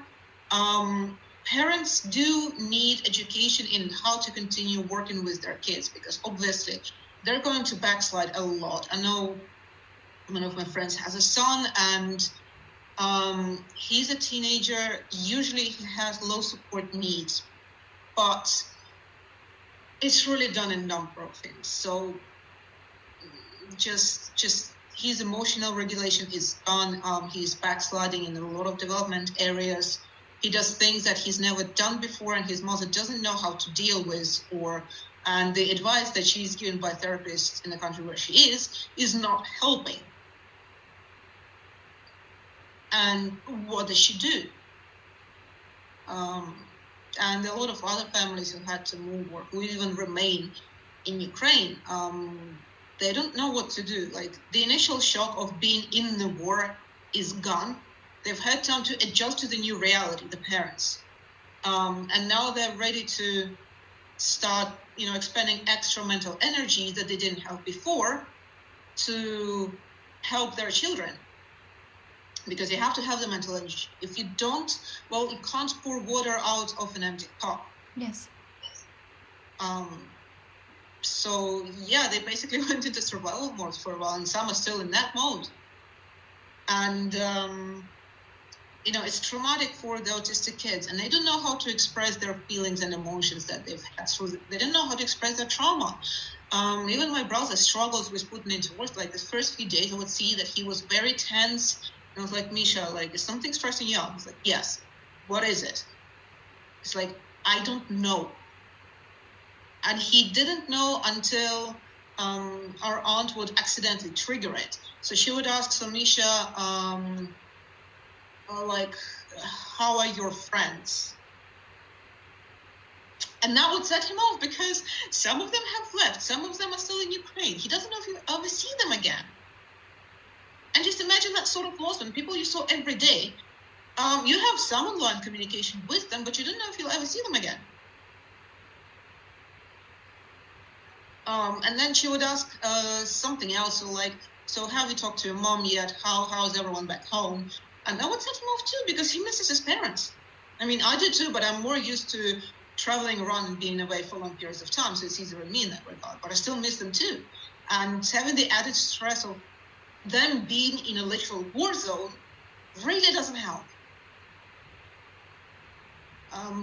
Parents do need education in how to continue working with their kids, because obviously they're going to backslide a lot. I know one of my friends has a son, and he's a teenager. Usually he has low support needs, but it's really done a number of things. So just his emotional regulation is gone. He's backsliding in a lot of development areas. He does things that he's never done before, and his mother doesn't know how to deal with, and the advice that she's given by therapists in the country where she is not helping. And what does she do? And a lot of other families who had to move or who even remain in Ukraine, they don't know what to do. Like, the initial shock of being in the war is gone. They've had time to adjust to the new reality, the parents. And now they're ready to start, expending extra mental energy that they didn't have before to help their children. Because you have to have the mental energy. If you don't, well, you can't pour water out of an empty cup. Yes. So, yeah, they basically went into survival mode for a while, and some are still in that mode. And it's traumatic for the autistic kids, and they don't know how to express their feelings and emotions that they've had. So they don't know how to express their trauma. Even my brother struggles with putting into words. Like the first few days, I would see that he was very tense. And I was like, Misha, like, is something stressing you out? He's like, yes. What is it? It's like, I don't know. And he didn't know until our aunt would accidentally trigger it. So she would ask, so Misha, like, how are your friends? And that would set him off, because some of them have left, some of them are still in Ukraine. He doesn't know if he'll ever see them again. And just imagine that sort of loss when people you saw every day. You have some online communication with them, but you don't know if you'll ever see them again. And then she would ask something else, so like, so have you talked to your mom yet? How's everyone back home? And that would set him off too, because he misses his parents. I mean, I do too, but I'm more used to traveling around and being away for long periods of time, so it's easier on me in that regard. But I still miss them too. And having the added stress of them being in a literal war zone really doesn't help.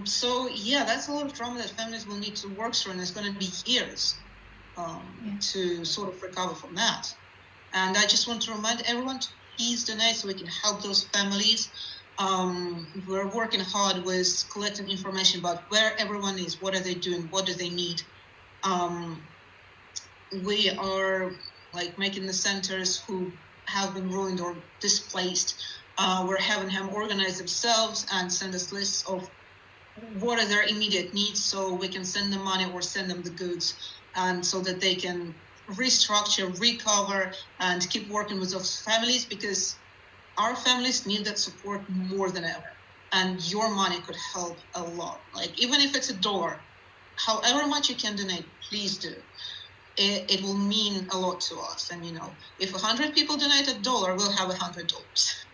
So yeah, that's a lot of trauma that families will need to work through, and it's going to be years to sort of recover from that. And I just want to remind everyone to please donate so we can help those families. We're working hard with collecting information about where everyone is, what are they doing, what do they need. We are like making the centers who have been ruined or displaced, we're having them organize themselves and send us lists of what are their immediate needs, so we can send them money or send them the goods, and so that they can restructure, recover, and keep working with those families, because our families need that support more than ever. And your money could help a lot. Like, even if it's $1, however much you can donate, please do. It will mean a lot to us. And if 100 people donate $1, we'll have $100.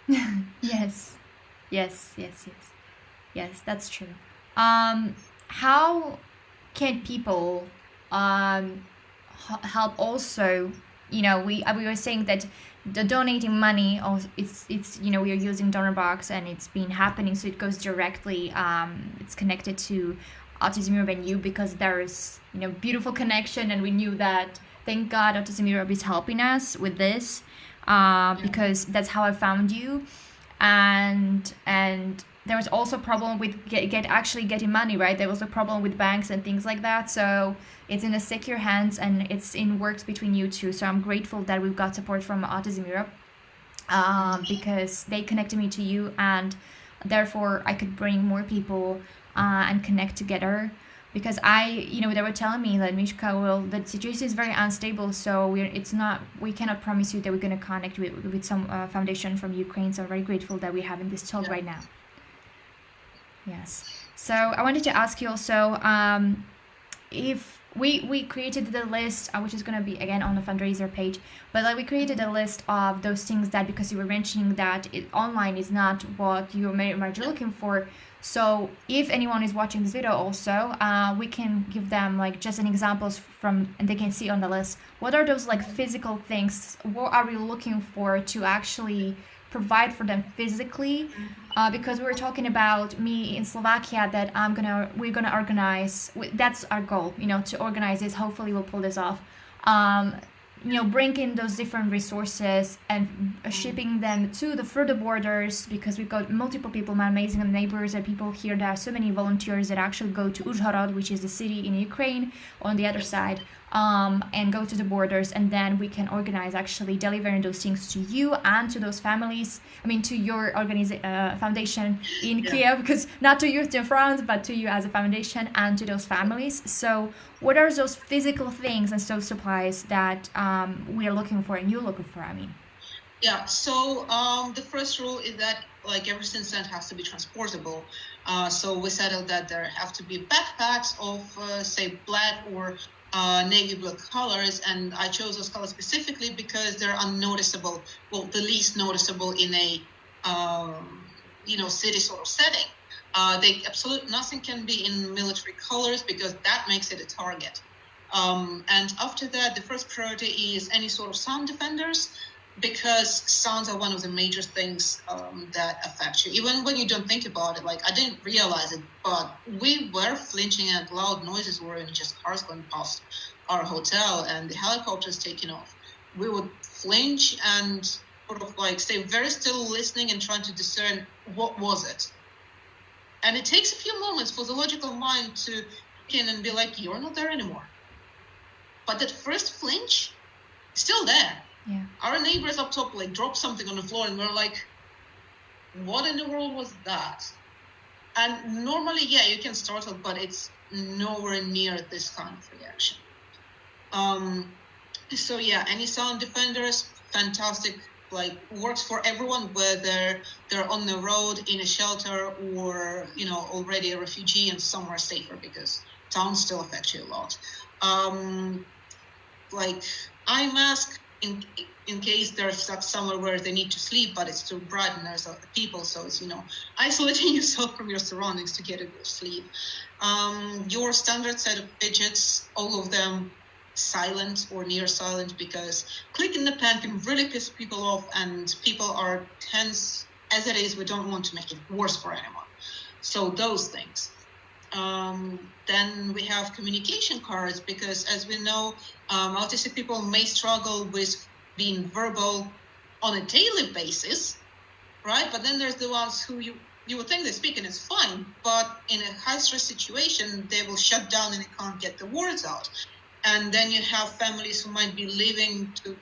Yes, yes, yes, yes, yes. That's true. How can people help also? We were saying that the donating money, also, it's we are using donor box, and it's been happening, so it goes directly. It's connected to Autism Europe and you, because there is beautiful connection, and we knew that. Thank God Autism Europe is helping us with this, because that's how I found you, and there was also a problem with actually getting money, right? There was a problem with banks and things like that. So it's in the secure hands, and it's in works between you two. So I'm grateful that we've got support from Autism Europe, because they connected me to you, and therefore I could bring more people and connect together. Because they were telling me that Mishka, the situation is very unstable, so we cannot promise you that we're going to connect with some foundation from Ukraine. So I'm very grateful that we're having this talk right now. Yes. So I wanted to ask you also, if we created the list, which is going to be again on the fundraiser page, but we created a list of those things that, because you were mentioning that online is not what you're looking for. So if anyone is watching this video also, we can give them just an examples from, and they can see on the list, what are those physical things, what are we looking for to actually provide for them physically, because we were talking about me in Slovakia that we're gonna organize. That's our goal, to organize this. Hopefully, we'll pull this off. Bring in those different resources and shipping them to the further borders, because we've got multiple people, my amazing neighbors and people here. There are so many volunteers that actually go to Uzhhorod, which is the city in Ukraine on the other side, and go to the borders, and then we can organize actually delivering those things to you and to those families. I mean, to your foundation in Kiev, because not to you in France, but to you as a foundation and to those families. So what are those physical things and those supplies that we are looking for and you're looking for? Yeah, so the first rule is that everything sent has to be transportable. So we settled that there have to be backpacks of say black or navy blue colors, and I chose those colors specifically because they're unnoticeable, well, the least noticeable in a city sort of setting. Nothing can be in military colors, because that makes it a target. And after that, the first priority is any sort of sound defenders. because sounds are one of the major things that affect you. Even when you don't think about it, like I didn't realize it, but we were flinching at loud noises or in just cars going past our hotel and the helicopters taking off. We would flinch and sort of like stay very still, listening and trying to discern what was it. And it takes a few moments for the logical mind to kick in and be like, you're not there anymore. But that first flinch, still there. Yeah. Our neighbors up top like dropped something on the floor and we're like, what in the world was that? And normally, yeah, you can startle, but it's nowhere near this kind of reaction. So yeah, any sound defenders, fantastic, like works for everyone, whether they're on the road, in a shelter, or already a refugee and somewhere safer, because sound still affects you a lot. Like eye mask in case they're stuck somewhere where they need to sleep, but it's too bright and there's other people, so it's isolating yourself from your surroundings to get a good sleep. Your standard set of fidgets, all of them silent or near silent, because clicking the pen can really piss people off, and people are tense as it is. We don't want to make it worse for anyone, so those things. Then we have communication cards, because as we know, autistic people may struggle with being verbal on a daily basis, right? But then there's the ones who you would think they speak and it's fine, but in a high stress situation, they will shut down and they can't get the words out. And then you have families who might be living to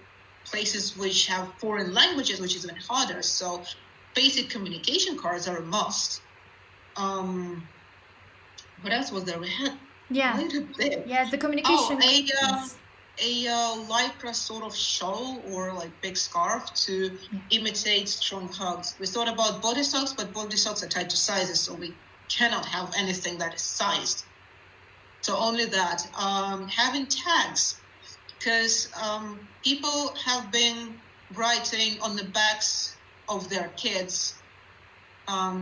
places which have foreign languages, which is even harder. So basic communication cards are a must. What else was there? We had quite a bit. Yes, the communication. A lycra sort of shawl or like big scarf to imitate strong hugs. We thought about body socks, but body socks are tied to sizes, so we cannot have anything that is sized. So only that. Having tags, because people have been writing on the backs of their kids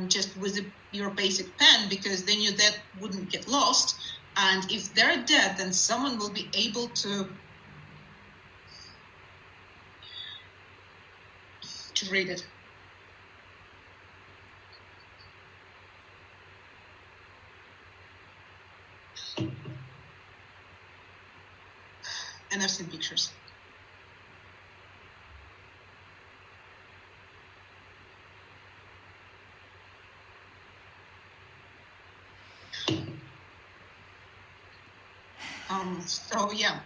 just with your basic pen, because they knew that wouldn't get lost. And if they're dead, then someone will be able to read it. And I've seen pictures. So yeah,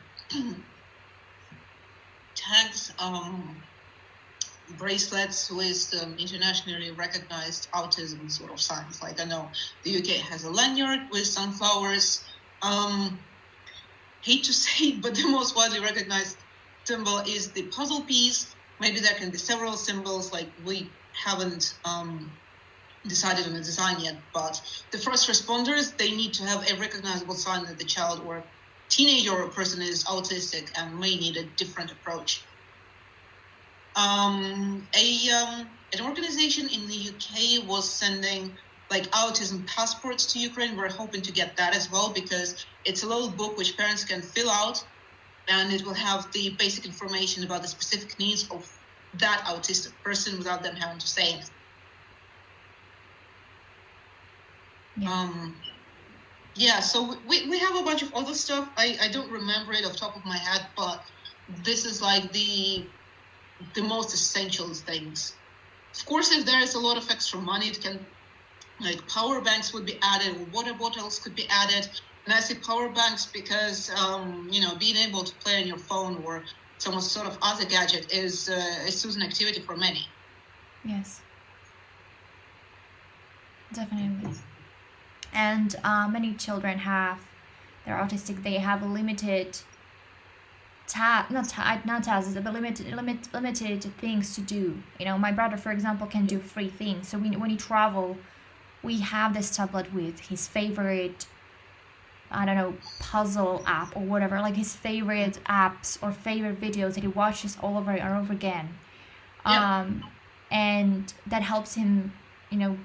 tags, bracelets with internationally recognized autism sort of signs. Like I know the UK has a lanyard with sunflowers. Hate to say it, but the most widely recognized symbol is the puzzle piece. Maybe there can be several symbols, like we haven't decided on the design yet, but the first responders, they need to have a recognizable sign that the child or teenager or person is autistic and may need a different approach. An organization in the UK was sending like autism passports to Ukraine. We're hoping to get that as well, because it's a little book which parents can fill out, and it will have the basic information about the specific needs of that autistic person without them having to say anything. So we have a bunch of other stuff. I don't remember it off the top of my head, but this is like the most essential things. Of course, if there is a lot of extra money, it can, like power banks would be added, or water bottles could be added. And I say power banks because, being able to play on your phone or some sort of other gadget is a soothing activity for many. Yes. Definitely. And many children they're autistic, they have limited limited things to do. My brother, for example, can do 3 things. So when he travel, we have this tablet with his favorite, I don't know, puzzle app or whatever, like his favorite apps or favorite videos that he watches all over and over again. And that helps him,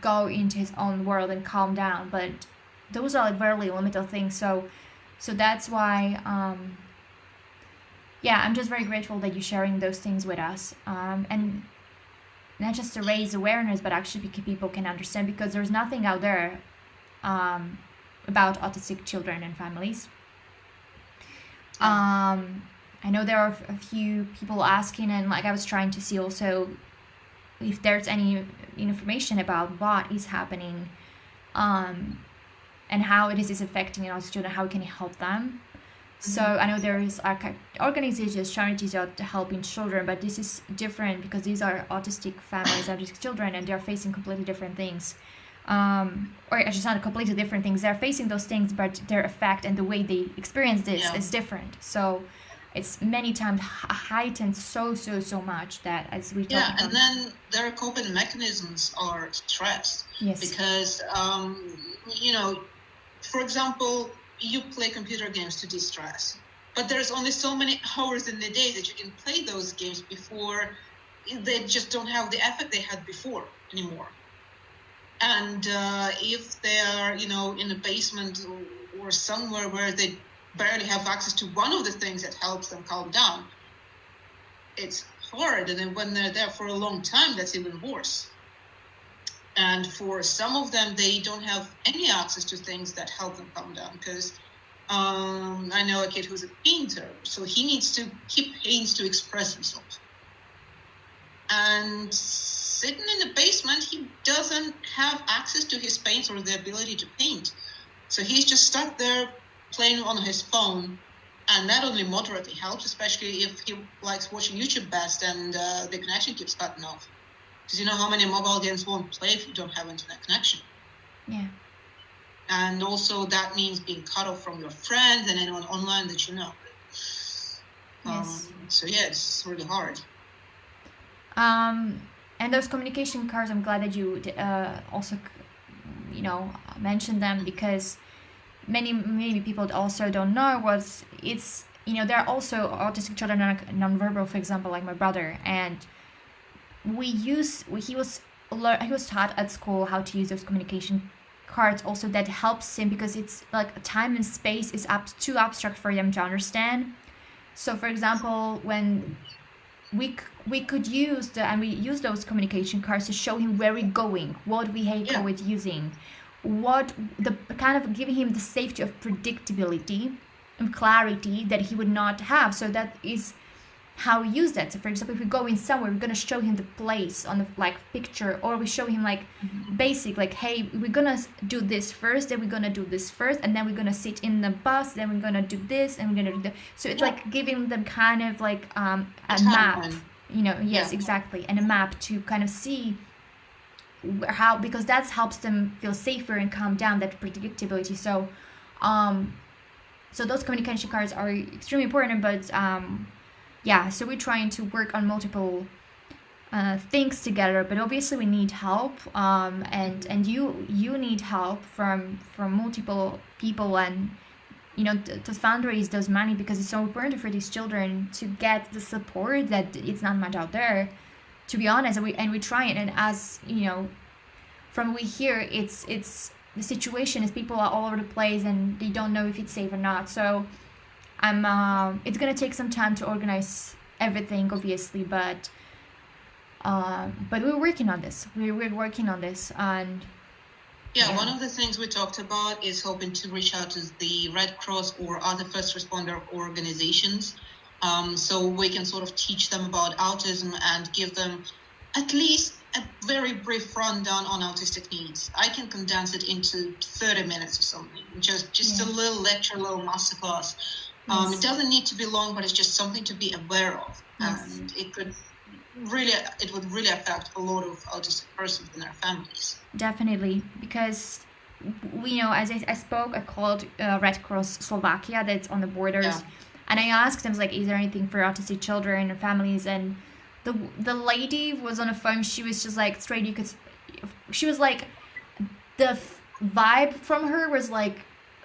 go into his own world and calm down. But those are like very limited things. So that's why, yeah, I'm just very grateful that you're sharing those things with us, and not just to raise awareness, but actually people can understand, because there's nothing out there um, about autistic children and families. Yeah. I know there are a few people asking, and like I was trying to see also if there's any information about what is happening, um, and how it is affecting autistic children, how we can help them. So Mhm. I know there is organizations, charities out helping children, but this is different because these are autistic families, autistic children, and they're facing completely different things. Or it's just not completely different things. They're facing those things, but their effect and the way they experience this Yeah. is different. So it's many times heightened so much that as we Yeah, talking and about. then their coping mechanisms are stress Yes. because, for example, you play computer games to de-stress, but there's only so many hours in the day that you can play those games before they just don't have the effect they had before anymore. And if they are, in a basement or somewhere where they barely have access to one of the things that helps them calm down, it's hard. And then when they're there for a long time, that's even worse. And for some of them, they don't have any access to things that help them calm down, because I know a kid who's a painter, so he paints to express himself. And sitting in the basement, he doesn't have access to his paints or the ability to paint. So he's just stuck there playing on his phone, and that only moderately helps, especially if he likes watching YouTube best and the connection keeps cutting off. Because you know how many mobile games won't play if you don't have internet connection. Yeah. And also that means being cut off from your friends and anyone online that you know. Yes. So yeah, it's really hard. And those communication cards, I'm glad that you also, mentioned them, because many people also don't know was it's there are also autistic children that are nonverbal, for example, like my brother, and he was taught at school how to use those communication cards also, that helps him because it's like time and space is too abstract for them to understand. So for example, when we could use we use those communication cards to show him where we're going, what vehicle we're using, what the kind of giving him the safety of predictability and clarity that he would not have. So that is how we use that. So for example, if we go in somewhere, we're gonna show him the place on the like picture, or we show him like basic, like, hey, we're gonna do this first, then we're gonna do this first, and then we're gonna sit in the bus, then we're gonna do this, and we're gonna do that. So it's like giving them kind of like a map, yes, exactly, and a map to kind of see how, because that helps them feel safer and calm down, that predictability. So those communication cards are extremely important, but yeah, so we're trying to work on multiple things together, but obviously we need help, and you need help from multiple people, and to fundraise those money, because it's so important for these children to get the support that it's not much out there, to be honest. And we try it, and as from we hear, it's the situation is people are all over the place and they don't know if it's safe or not. So it's gonna take some time to organize everything, obviously, but we're working on this. We're working on this, and one of the things we talked about is hoping to reach out to the Red Cross or other first responder organizations, so we can sort of teach them about autism and give them at least a very brief rundown on autistic needs. I can condense it into 30 minutes or something, just a little lecture, a little masterclass. It doesn't need to be long, but it's just something to be aware of, and it would really affect a lot of autistic persons and their families. Definitely, because we know, as I spoke, I called Red Cross Slovakia, that's on the borders, and I asked them, like, is there anything for autistic children and families? And the lady was on the phone. She was just like straight. She was like, the vibe from her was like,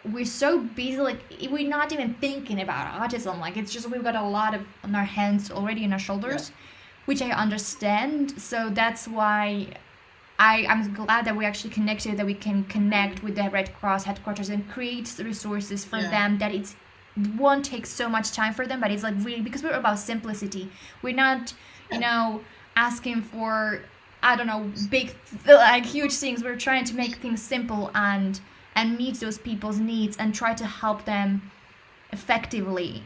we're so busy, like we're not even thinking about autism. Like it's just we've got a lot of on our hands already, on our shoulders, which I understand. So that's why I'm glad that we actually connected, that we can connect with the Red Cross headquarters and create resources for them, that it's won't take so much time for them, but it's like really because we're about simplicity. We're not, you know, asking for, I don't know, big like huge things. We're trying to make things simple and meet those people's needs and try to help them effectively,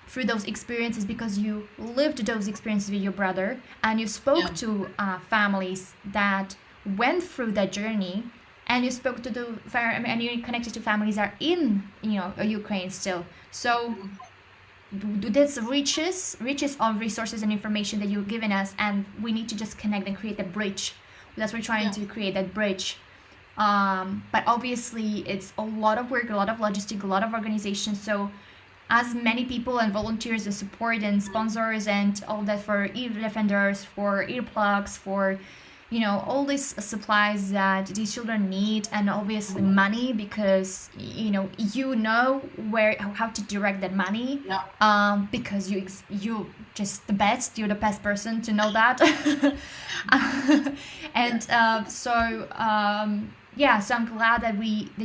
through those experiences, because you lived those experiences with your brother and you spoke Yeah. to families that went through that journey, and you spoke to and you connected to families that are in Ukraine still. So this reaches on resources and information that you've given us, and we need to just connect and create a bridge. That's what we're trying Yeah. to create, that bridge. But obviously it's a lot of work, a lot of logistic, a lot of organization. So as many people and volunteers and support and sponsors and all that for ear defenders, for earplugs, for all these supplies that these children need, and obviously money, because where how to direct that money, Yeah. because you just you're the best person to know that. And so I'm glad that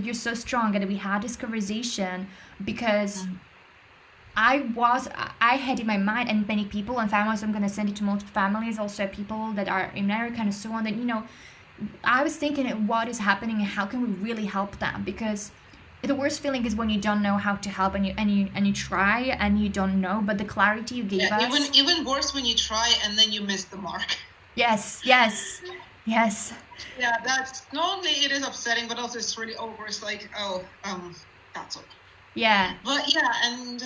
you're so strong and that we had this conversation, because I had in my mind, and many people and families, I'm going to send it to multiple families, also people that are in America and so on, that I was thinking what is happening and how can we really help them, because the worst feeling is when you don't know how to help, and you try and you don't know, but the clarity you gave us. Even worse when you try and then you miss the mark. Yes. Yeah, that's not only it is upsetting, but also it's really over. It's like, that's all. Yeah. But yeah, and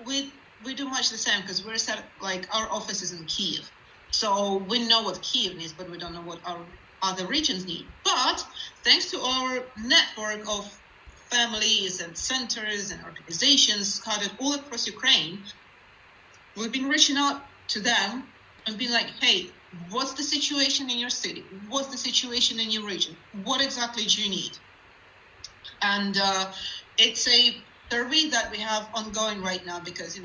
we do much the same, because we're set, like, our office is in Kiev, so we know what Kiev needs, but we don't know what our other regions need. But thanks to our network of families and centers and organizations scattered all across Ukraine, we've been reaching out to them and being like, hey, what's the situation in your city? What's the situation in your region? What exactly do you need? And it's a survey that we have ongoing right now, because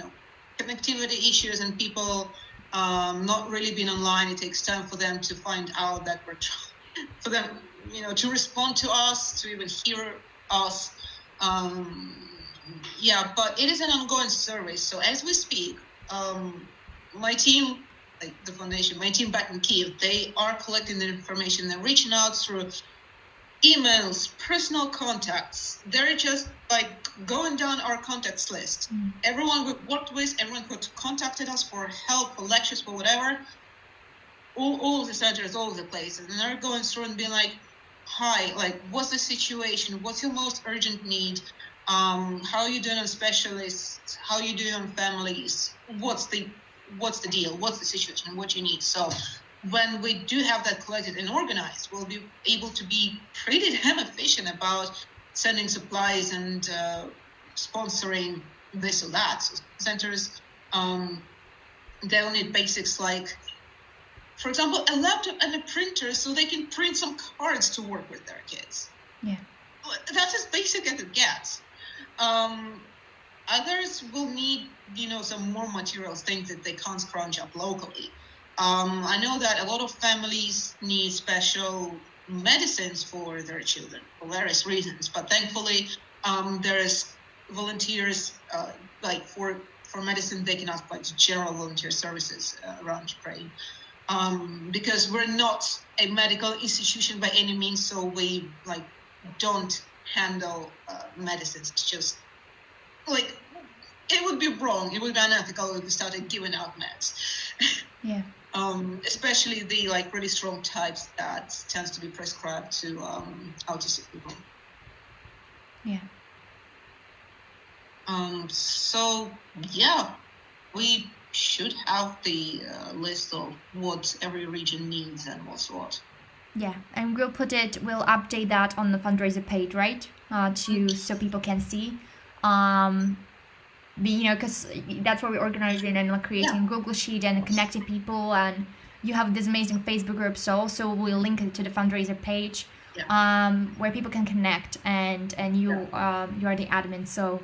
connectivity issues and people not really being online. It takes time for them to find out that we're trying, for them to respond to us, to even hear us. But it is an ongoing survey. So as we speak, my team, like the foundation, my team back in Kiev, they are collecting the information. They're reaching out through emails, personal contacts. They're just like going down our contacts list. Everyone we worked with, everyone who contacted us for help, for lectures, for whatever, all the centers, all the places, and they're going through and being like, hi, like, what's the situation? What's your most urgent need? How are you doing on specialists? How are you doing on families? What's the deal? What's the situation? What you need? So when we do have that collected and organized, we'll be able to be pretty damn efficient about sending supplies and sponsoring this or that. So centers, they'll need basics like, for example, a laptop and a printer so they can print some cards to work with their kids. Yeah. That's as basic as it gets. Others will need, some more materials, things that they can't scrounge up locally. I know that a lot of families need special medicines for their children for various reasons, but thankfully there's volunteers like for medicine. They can ask like general volunteer services around Ukraine, because we're not a medical institution by any means, so we don't handle medicines. It's just like, it would be wrong, it would be unethical if we started giving out meds. Yeah. Especially the really strong types that tends to be prescribed to autistic people. Yeah. So yeah, we should have the list of what every region needs and what's what. Yeah, and we'll update that on the fundraiser page, right? So people can see. Because that's what we're organizing and creating Google Sheet and connecting people, and you have this amazing Facebook group, so also we'll link it to the fundraiser page, where people can connect, and you you are the admin, so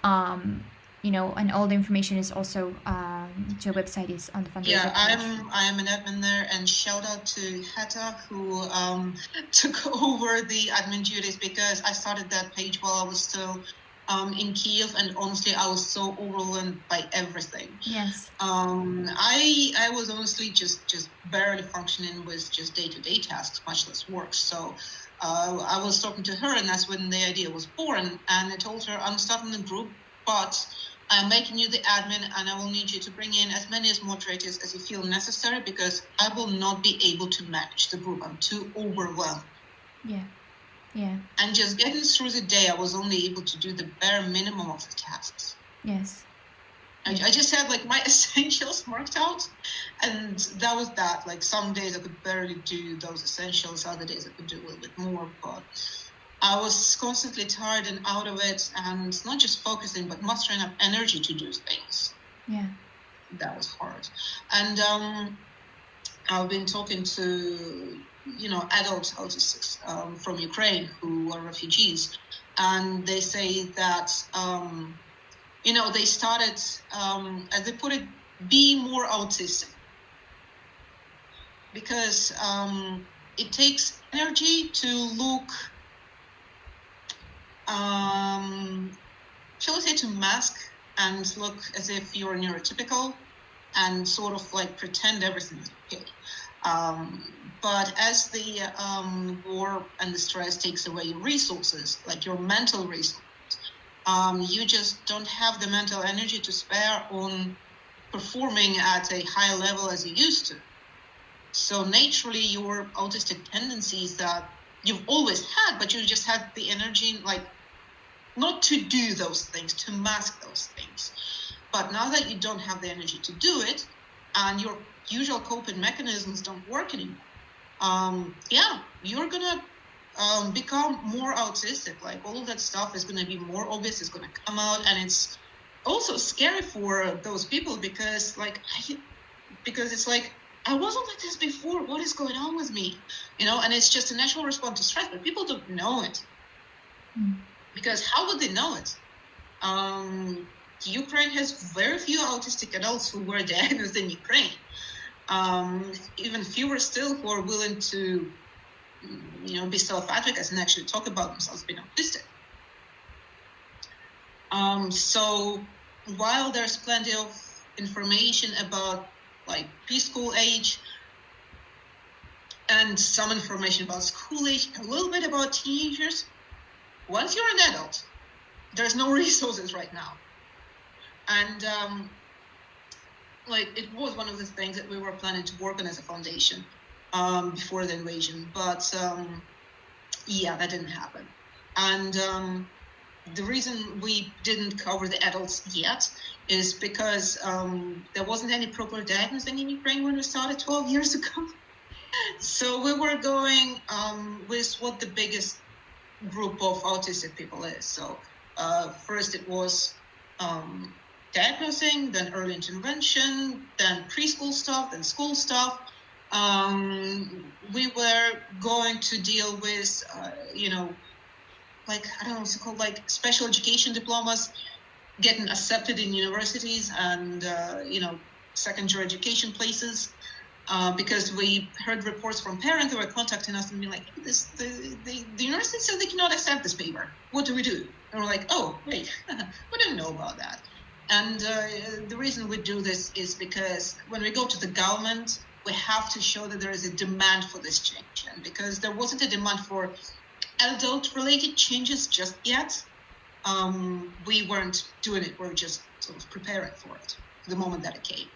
and all the information is also to the website is on the fundraiser page. I am an admin there, and shout out to Heta, who took over the admin duties, because I started that page while I was still in Kiev, and honestly, I was so overwhelmed by everything. Yes. I was honestly just barely functioning with just day-to-day tasks, much less work. So I was talking to her, and that's when the idea was born. And I told her, I'm starting the group, but I'm making you the admin, and I will need you to bring in as many as moderators as you feel necessary, because I will not be able to manage the group. I'm too overwhelmed. Yeah. Yeah. And just getting through the day, I was only able to do the bare minimum of the tasks. Yes. I just had like my essentials marked out, and that was that. Like some days I could barely do those essentials, other days I could do a little bit more, but I was constantly tired and out of it, and not just focusing, but mustering up energy to do things. Yeah. That was hard. And I've been talking to, adult autistics from Ukraine who are refugees, and they say that, they started, as they put it, be more autistic, because it takes energy to look, shall we say, to mask and look as if you're neurotypical and sort of like pretend everything is okay. But as the war and the stress takes away your resources, like your mental resources, you just don't have the mental energy to spare on performing at a high level as you used to. So naturally, your autistic tendencies that you've always had, but you just had the energy, like, not to do those things, to mask those things. But now that you don't have the energy to do it, and your usual coping mechanisms don't work anymore, you're gonna become more autistic. Like, all of that stuff is gonna be more obvious, it's gonna come out, and it's also scary for those people, because it's like, I wasn't like this before, what is going on with me? And it's just a natural response to stress, but people don't know it. Because how would they know it? Ukraine has very few autistic adults who were diagnosed in Ukraine. Even fewer still who are willing to, be self-advocates and actually talk about themselves being autistic. So while there's plenty of information about like preschool age and some information about school age, a little bit about teenagers, once you're an adult, there's no resources right now. And it was one of the things that we were planning to work on as a foundation before the invasion, but that didn't happen. And the reason we didn't cover the adults yet is because there wasn't any proper diagnosing in Ukraine when we started 12 years ago. So we were going with what the biggest group of autistic people is. So first it was diagnosing, then early intervention, then preschool stuff, then school stuff. We were going to deal with, I don't know what's it called, like special education diplomas getting accepted in universities and, secondary education places. Because we heard reports from parents who were contacting us and being like, the university said they cannot accept this paper. What do we do? And we're like, oh, wait, we didn't know about that. And the reason we do this is because when we go to the government, we have to show that there is a demand for this change. And because there wasn't a demand for adult-related changes just yet, we weren't doing it. We were just sort of preparing for it the moment that it came.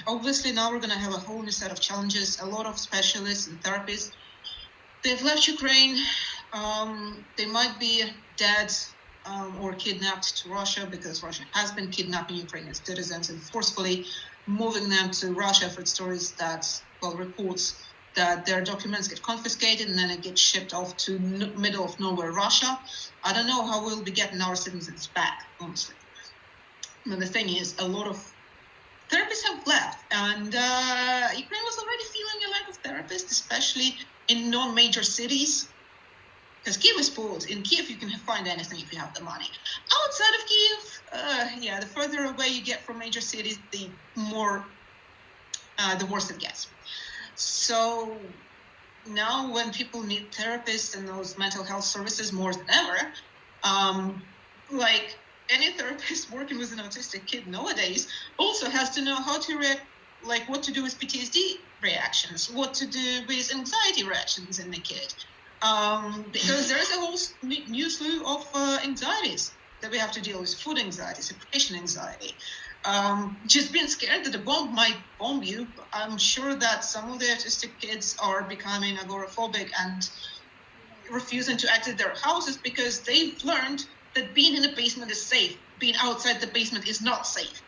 Obviously, now we're going to have a whole new set of challenges. A lot of specialists and therapists, they've left Ukraine. They might be dead or kidnapped to Russia, because Russia has been kidnapping Ukrainian citizens and forcefully moving them to Russia. I've heard stories reports that their documents get confiscated and then it gets shipped off to middle of nowhere Russia. I don't know how we'll be getting our citizens back, honestly. But the thing is, a lot of therapists have left, and Ukraine was already feeling a lack of therapists, especially in non-major cities, because Kiev is full. In Kiev, you can find anything if you have the money. Outside of Kiev, the further away you get from major cities, the worse it gets. So now when people need therapists and those mental health services more than ever, Like any therapist working with an autistic kid nowadays also has to know how to react, like what to do with PTSD reactions, what to do with anxiety reactions in the kid. Because there's a whole new slew of anxieties that we have to deal with: food anxiety, separation anxiety, just being scared that the bomb might bomb you. I'm sure that some of the autistic kids are becoming agoraphobic and refusing to exit their houses because they've learned that being in the basement is safe, being outside the basement is not safe.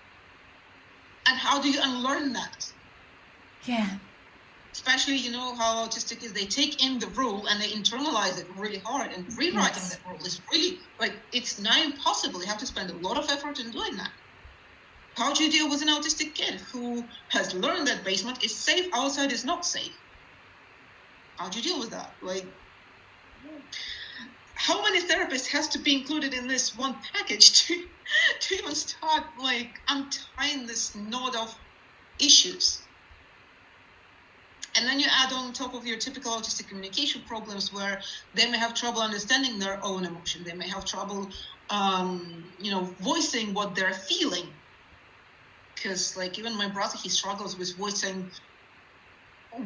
And how do you unlearn that? Yeah. Especially, you know how autistic is, they take in the rule and they internalize it really hard, and rewriting Yes. that rule is really, like, it's not impossible. You have to spend a lot of effort in doing that. How do you deal with an autistic kid who has learned that basement is safe, outside is not safe? How do you deal with that? Like, how many therapists has to be included in this one package to even start, like, untying this knot of issues? And then you add on top of your typical autistic communication problems, where they may have trouble understanding their own emotion. They may have trouble, voicing what they're feeling. Because, like, even my brother, he struggles with voicing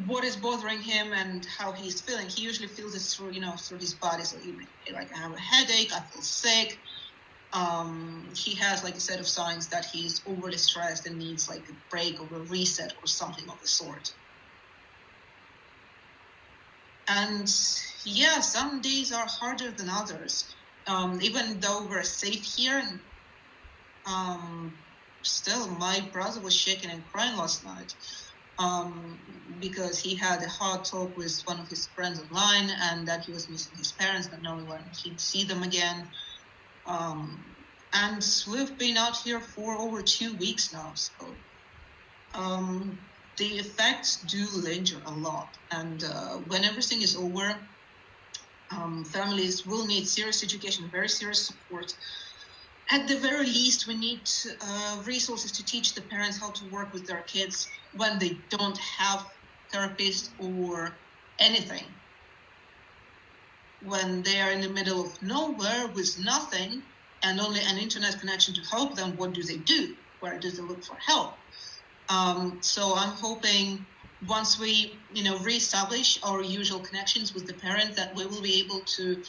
what is bothering him and how he's feeling. He usually feels it through his body. So he may feel like, I have a headache, I feel sick. He has, like, a set of signs that he's overly stressed and needs, like, a break or a reset or something of the sort. And yeah, some days are harder than others. Even though we're safe here, still my brother was shaking and crying last night, because he had a hard talk with one of his friends online, and that he was missing his parents, not knowing when he'd see them again. And we've been out here for over 2 weeks now, so the effects do linger a lot. And when everything is over, families will need serious education, very serious support. At the very least, we need resources to teach the parents how to work with their kids when they don't have therapists or anything. When they are in the middle of nowhere with nothing and only an internet connection to help them, what do they do? Where do they look for help? So I'm hoping once we, reestablish our usual connections with the parent, that we will be able to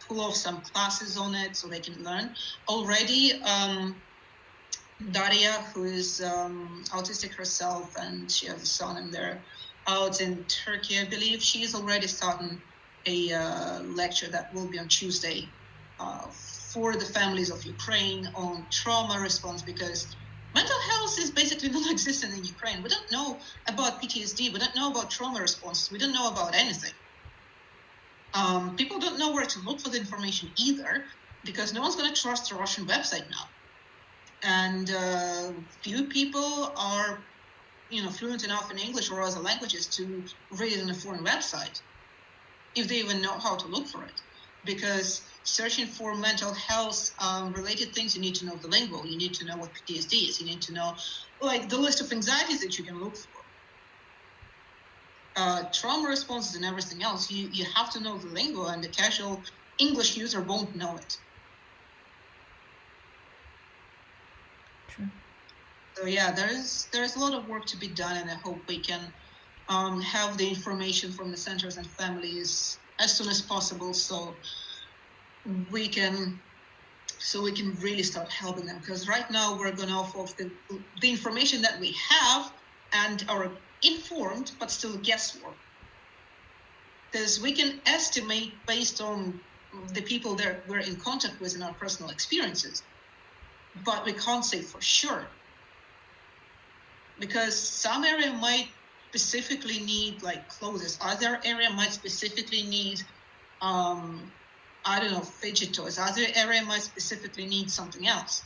pull off some classes on it so they can learn. Already, Daria, who is autistic herself, and she has a son, and they're out in Turkey, I believe, she is already starting a lecture that will be on Tuesday for the families of Ukraine on trauma response, because mental health is basically non-existent in Ukraine. We don't know about PTSD. We don't know about trauma responses. We don't know about anything. People don't know where to look for the information either, because no one's going to trust a Russian website now. And few people are, fluent enough in English or other languages to read it on a foreign website, if they even know how to look for it. Because searching for mental health related things, you need to know the lingo, you need to know what PTSD is, you need to know, like, the list of anxieties that you can look for. Trauma responses and everything else, you have to know the lingo, and the casual English user won't know it. True. So yeah, there's a lot of work to be done, and I hope we can have the information from the centers and families as soon as possible, so we can really start helping them. Because right now we're going off of the information that we have and are informed, but still guesswork. Because we can estimate based on the people that we're in contact with in our personal experiences, but we can't say for sure. Because some area might specifically need, like, clothes. Other area might specifically need, fidget toys. Other area might specifically need something else.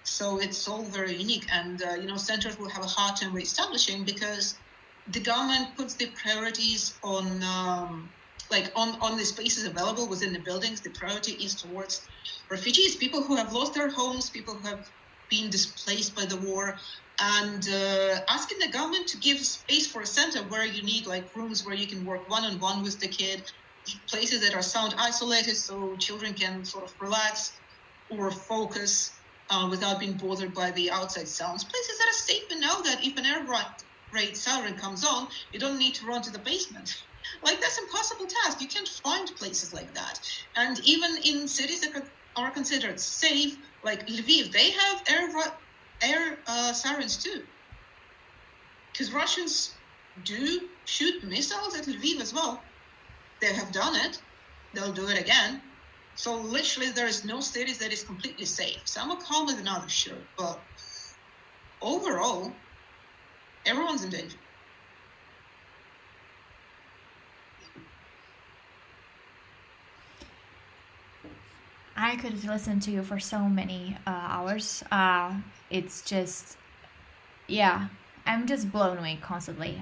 So it's all very unique. And, centers will have a hard time reestablishing, because the government puts the priorities on, on the spaces available within the buildings. The priority is towards refugees, people who have lost their homes, people who have been displaced by the war, and asking the government to give space for a center where you need, like, rooms where you can work one-on-one with the kid, places that are sound isolated so children can sort of relax or focus without being bothered by the outside sounds. Places that are safe and know that if an air raid siren comes on, you don't need to run to the basement. Like, that's an impossible task. You can't find places like that. And even in cities that are considered safe, like Lviv, they have air sirens too. Because Russians do shoot missiles at Lviv as well. They have done it. They'll do it again. So literally there is no cities that is completely safe. Some are calmer than others, sure. But overall, everyone's in danger. I could listen to you for so many hours. It's just, yeah, I'm just blown away constantly.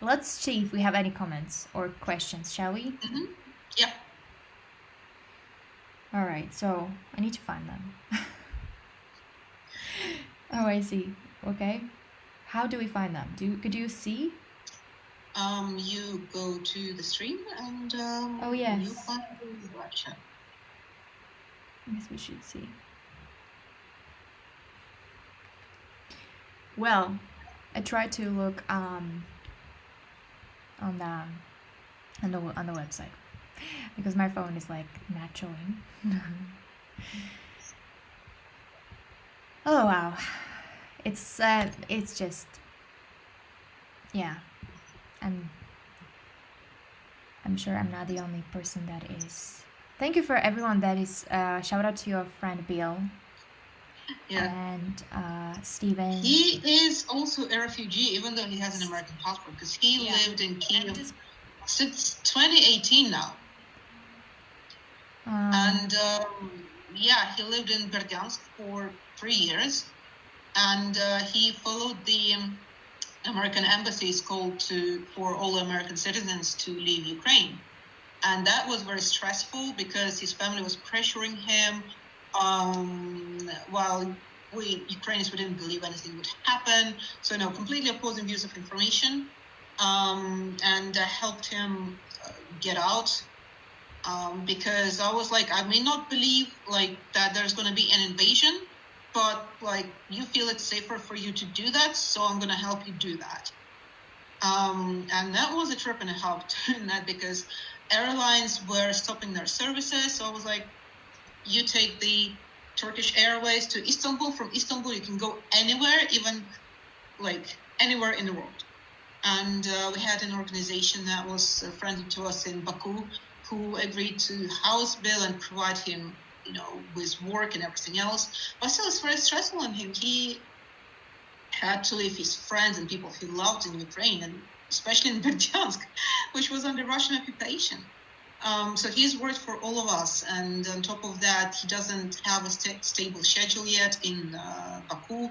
Let's see if we have any comments or questions, shall we? Mm-hmm. Yeah. All right, so I need to find them. Oh, I see. Okay. How do we find them? Could you see? You go to the stream and Oh, yes. you find the live chat. I guess we should see. Well, I tried to look on the website because my phone is like not showing. Oh wow, it's just, yeah. I'm sure I'm not the only person that is. Thank you for everyone that is. Shout out to your friend Bill. Yeah. And Steven. He is also a refugee, even though he has an American passport, because he lived in Kiev since 2018 now. And yeah, he lived in Berdyansk for 3 years, and he followed the American embassy's call for all American citizens to leave Ukraine. And that was very stressful because his family was pressuring him, while Ukrainians, we didn't believe anything would happen. So, completely opposing views of information, and helped him get out. Because I was like, I may not believe that there's going to be an invasion, but you feel it's safer for you to do that, so I'm going to help you do that. And that was a trip and a half doing that because airlines were stopping their services. So I was like, you take the Turkish Airways to Istanbul. From Istanbul, you can go anywhere, even anywhere in the world. And we had an organization that was friendly to us in Baku, who agreed to house Bill and provide him, with work and everything else. But still, it's very stressful on him. He had to leave his friends and people he loved in Ukraine, and especially in Berdyansk, which was under Russian occupation. So he's worked for all of us, and on top of that, he doesn't have a stable schedule yet in Baku.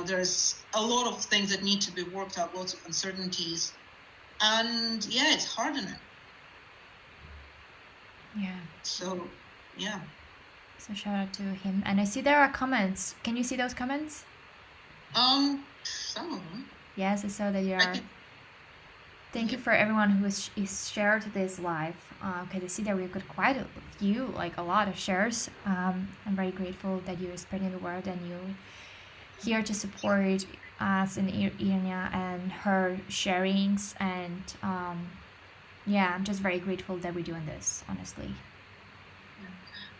There's a lot of things that need to be worked out, lots of uncertainties, and yeah, it's hard on him. Yeah. So, yeah. So shout out to him. And I see there are comments. Can you see those comments? Some of them. Yes, I saw that you are. Thank you for everyone who is shared this live. Okay, I see that we've got quite a few, a lot of shares. I'm very grateful that you're spreading the word and you're here to support us in Iryna and her sharings. And yeah, I'm just very grateful that we're doing this, honestly.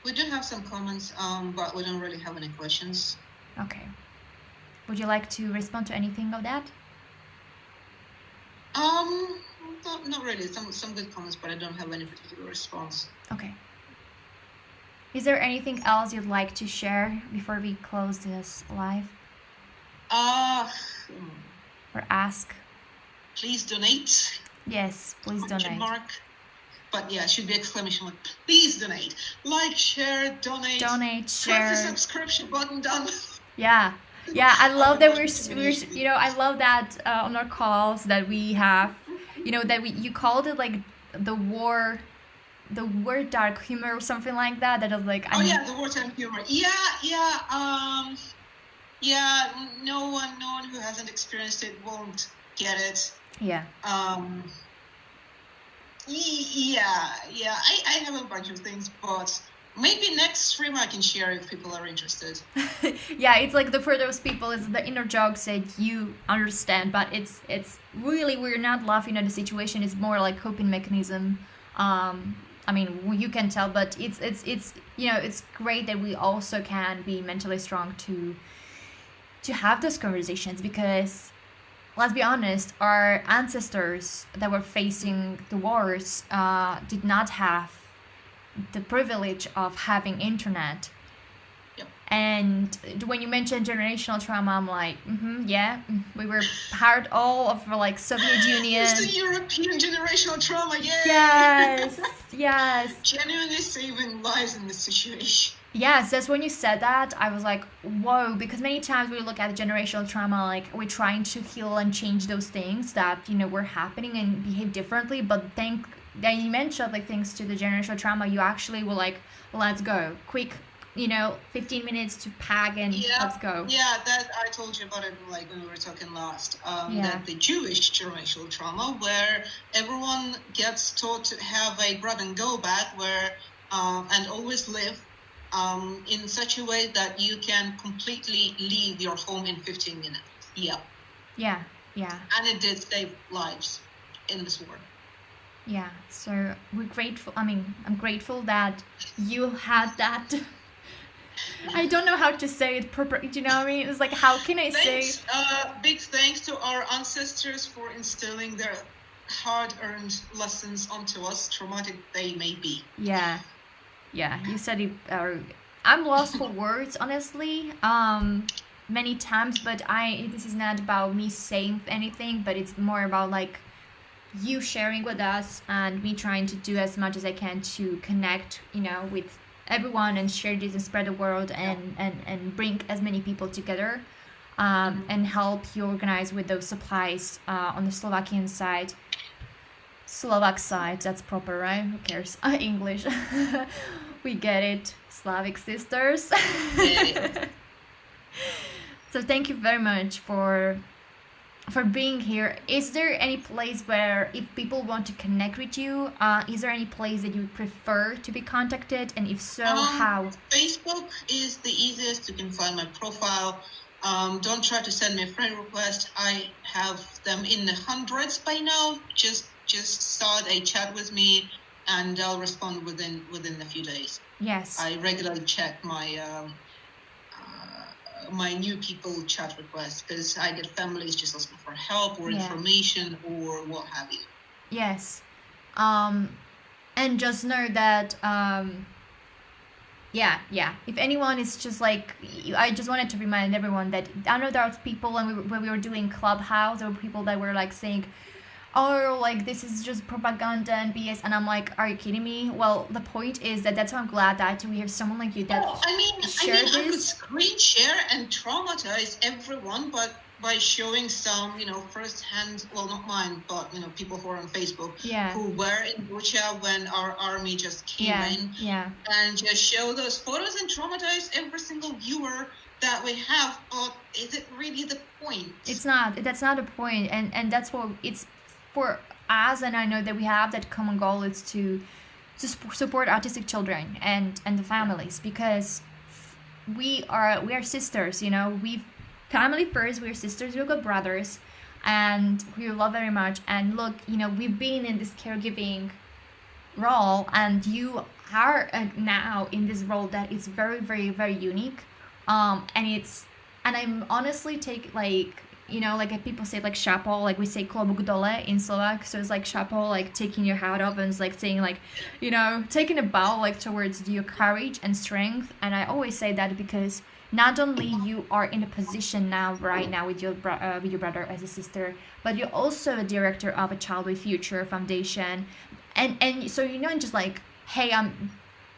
We do have some comments, but we don't really have any questions. Okay. Would you like to respond to anything of that? Not really. Some good comments, but I don't have any particular response. Okay. Is there anything else you'd like to share before we close this live? Or ask? Please donate. Yes, please donate. But yeah, it should be exclamation mark. Please donate. Share, donate. Donate, share. Press the subscription button done. Yeah. Yeah, I love that we're I love that on our calls that we have, that you called it the war dark humor or something like that. That is yeah, the war dark humor. Yeah. Yeah, no one who hasn't experienced it won't get it. Yeah. Yeah. I have a bunch of things, but maybe next stream I can share if people are interested. Yeah, it's like the for those people is the inner jokes that you understand, but it's really we're not laughing at the situation. It's more like coping mechanism. I mean, you can tell, but it's it's great that we also can be mentally strong to have those conversations because let's be honest, our ancestors that were facing the wars did not have the privilege of having internet. Yep. And when you mentioned generational trauma, I'm like, yeah, we were part all of like Soviet Union. It's the European generational trauma, yay! Yes, yes. Genuinely saving lives in this situation. Yes, that's when you said that, I was like, whoa, because many times we look at generational trauma, like we're trying to heal and change those things that, were happening and behave differently. But thank that you mentioned like things to the generational trauma, you actually were like, let's go, quick, 15 minutes to pack and let's go. Yeah, that I told you about it like when we were talking last. That the Jewish generational trauma, where everyone gets taught to have a grab and go bag, where and always live in such a way that you can completely leave your home in 15 minutes. Yeah. Yeah. And it did save lives in this war. Yeah. So we're grateful. I mean, I'm grateful that you had that. I don't know how to say it proper. Do you know what I mean? It's like, how can I say? Big thanks to our ancestors for instilling their hard-earned lessons onto us, traumatic they may be. Yeah, you said it. I'm lost for words, honestly. Many times, but this is not about me saying anything, but it's more about like you sharing with us and me trying to do as much as I can to connect, with everyone and share this and spread the word and bring as many people together, and help you organize with those supplies on the Slovakian side. Slovak side, that's proper, right? Who cares? English. We get it. Slavic sisters. So thank you very much for being here. Is there any place where if people want to connect with you, is there any place that you prefer to be contacted, and if so, how? Facebook is the easiest. You can find my profile. Don't try to send me a friend request. I have them in the hundreds by now. Just start a chat with me and I'll respond within a few days. Yes. I regularly check my my new people chat requests because I get families just asking for help or information or what have you. Yes. And just know that if anyone is just like, I just wanted to remind everyone that I know there are people when we were doing Clubhouse, there were people that were like saying, oh, like this is just propaganda and BS, and I'm like, are you kidding me? Well, the point is that's why I'm glad that we have someone like you that I would screen share and traumatize everyone, but by showing some, first-hand, well, not mine, but, people who are on Facebook, who were in Bucha when our army just came in, and just show those photos and traumatize every single viewer that we have. But is it really the point? It's not. That's not the point, and that's what it's for us. And I know that we have that common goal is to support autistic children and the families, because we are sisters, we family first. We're sisters, we've got brothers, and we love very much. And look, we've been in this caregiving role, and you are now in this role that is very, very, very unique. And I'm honestly like people say like chapeau, like we say klobuk dole in Slovak, so it's like chapeau, like taking your hat off, and it's like saying like, taking a bow like towards your courage and strength. And I always say that because not only you are in a position now right now with your brother as a sister, but you're also a director of a Child with Future Foundation, and so just like, hey, I'm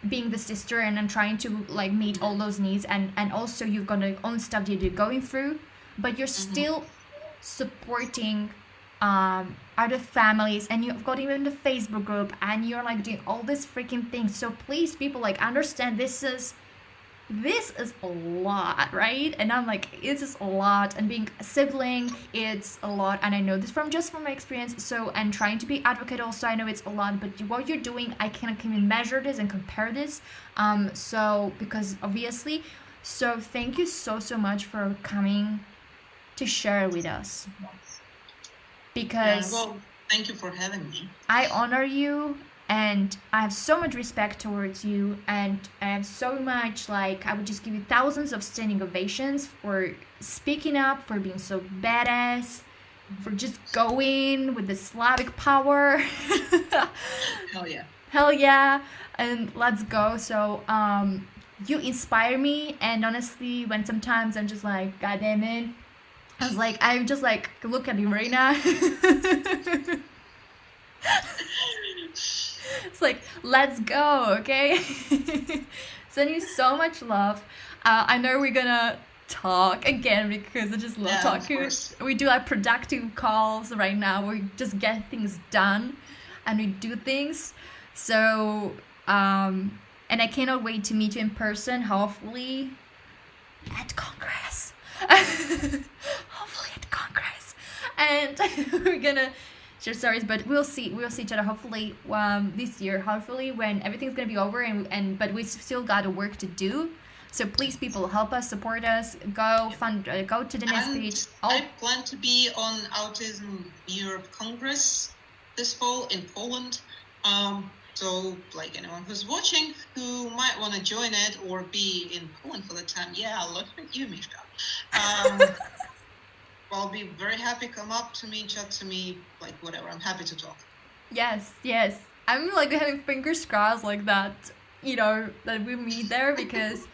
being the sister and I'm trying to like meet all those needs, and also you've got your own stuff that you're going through, but you're still supporting other families, and you've got even the Facebook group, and you're like doing all these freaking things. So please, people, like, understand this is this is a lot, right? And I'm like, this is a lot, and being a sibling, it's a lot, and I know this from my experience. So, and trying to be advocate also, I know it's a lot, but what you're doing, I cannot even measure this and compare this. So because obviously, so thank you so much for coming to share with us, because well, thank you for having me. I honor you, and I have so much respect towards you, and I have so much, like, I would just give you thousands of standing ovations for speaking up, for being so badass, for just going with the Slavic power. Hell yeah. Hell yeah, and let's go. So you inspire me, and honestly, when sometimes I'm just like, god damn it, I just like look at Iryna. It's like, let's go, okay? Send you so much love. I know we're gonna talk again because I just love talking. We do like productive calls right now. We just get things done and we do things. So, and I cannot wait to meet you in person, hopefully at Congress. Hopefully at Congress. And we're gonna share stories, but we'll see each other hopefully this year, hopefully when everything's gonna be over, but we still got work to do. So please, people, help us, support us, go to the next page. I plan to be on Autism Europe Congress this fall in Poland. So, like, anyone who's watching who might want to join it or be in Poland for the time, yeah, look at you, Mišo. I'll be very happy. Come up to me, chat to me, like whatever. I'm happy to talk. Yes. I'm like having fingers crossed like that, that we meet there because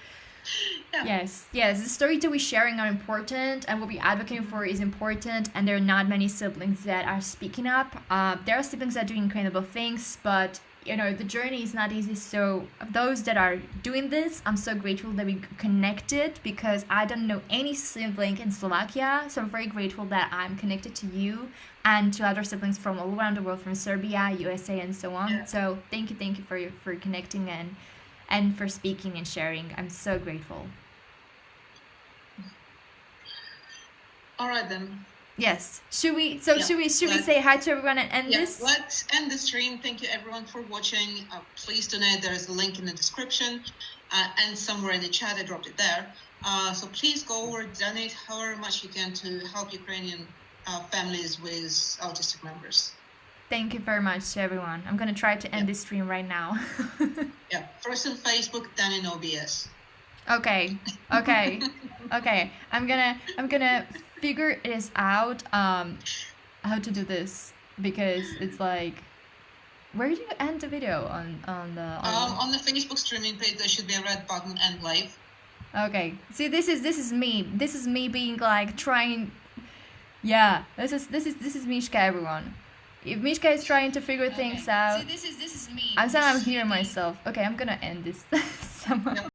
yes, the stories that we're sharing are important, and what we're advocating for is important, and there are not many siblings that are speaking up. There are siblings that are doing incredible things, but the journey is not easy. So those that are doing this, I'm so grateful that we connected, because I don't know any sibling in Slovakia. So I'm very grateful that I'm connected to you and to other siblings from all around the world, from Serbia, USA, and so on. Yeah. So thank you for connecting and for speaking and sharing. I'm so grateful. All right then. Yes. Should we say hi to everyone and end this? Let's end the stream. Thank you everyone for watching. Please donate. There is a link in the description and somewhere in the chat. I dropped it there. So please go over, donate however much you can to help Ukrainian families with autistic members. Thank you very much to everyone. I'm gonna try to end this stream right now. First on Facebook, then in OBS. Okay. I'm gonna figure this out, how to do this, because it's like, where do you end the video on the Facebook streaming page? There should be a red button, end live. Okay. See, this is me being like trying. Yeah, this is Miška, everyone. If Miška is trying to figure things out. See, this is me. I'm hearing myself. Okay, I'm gonna end this somehow.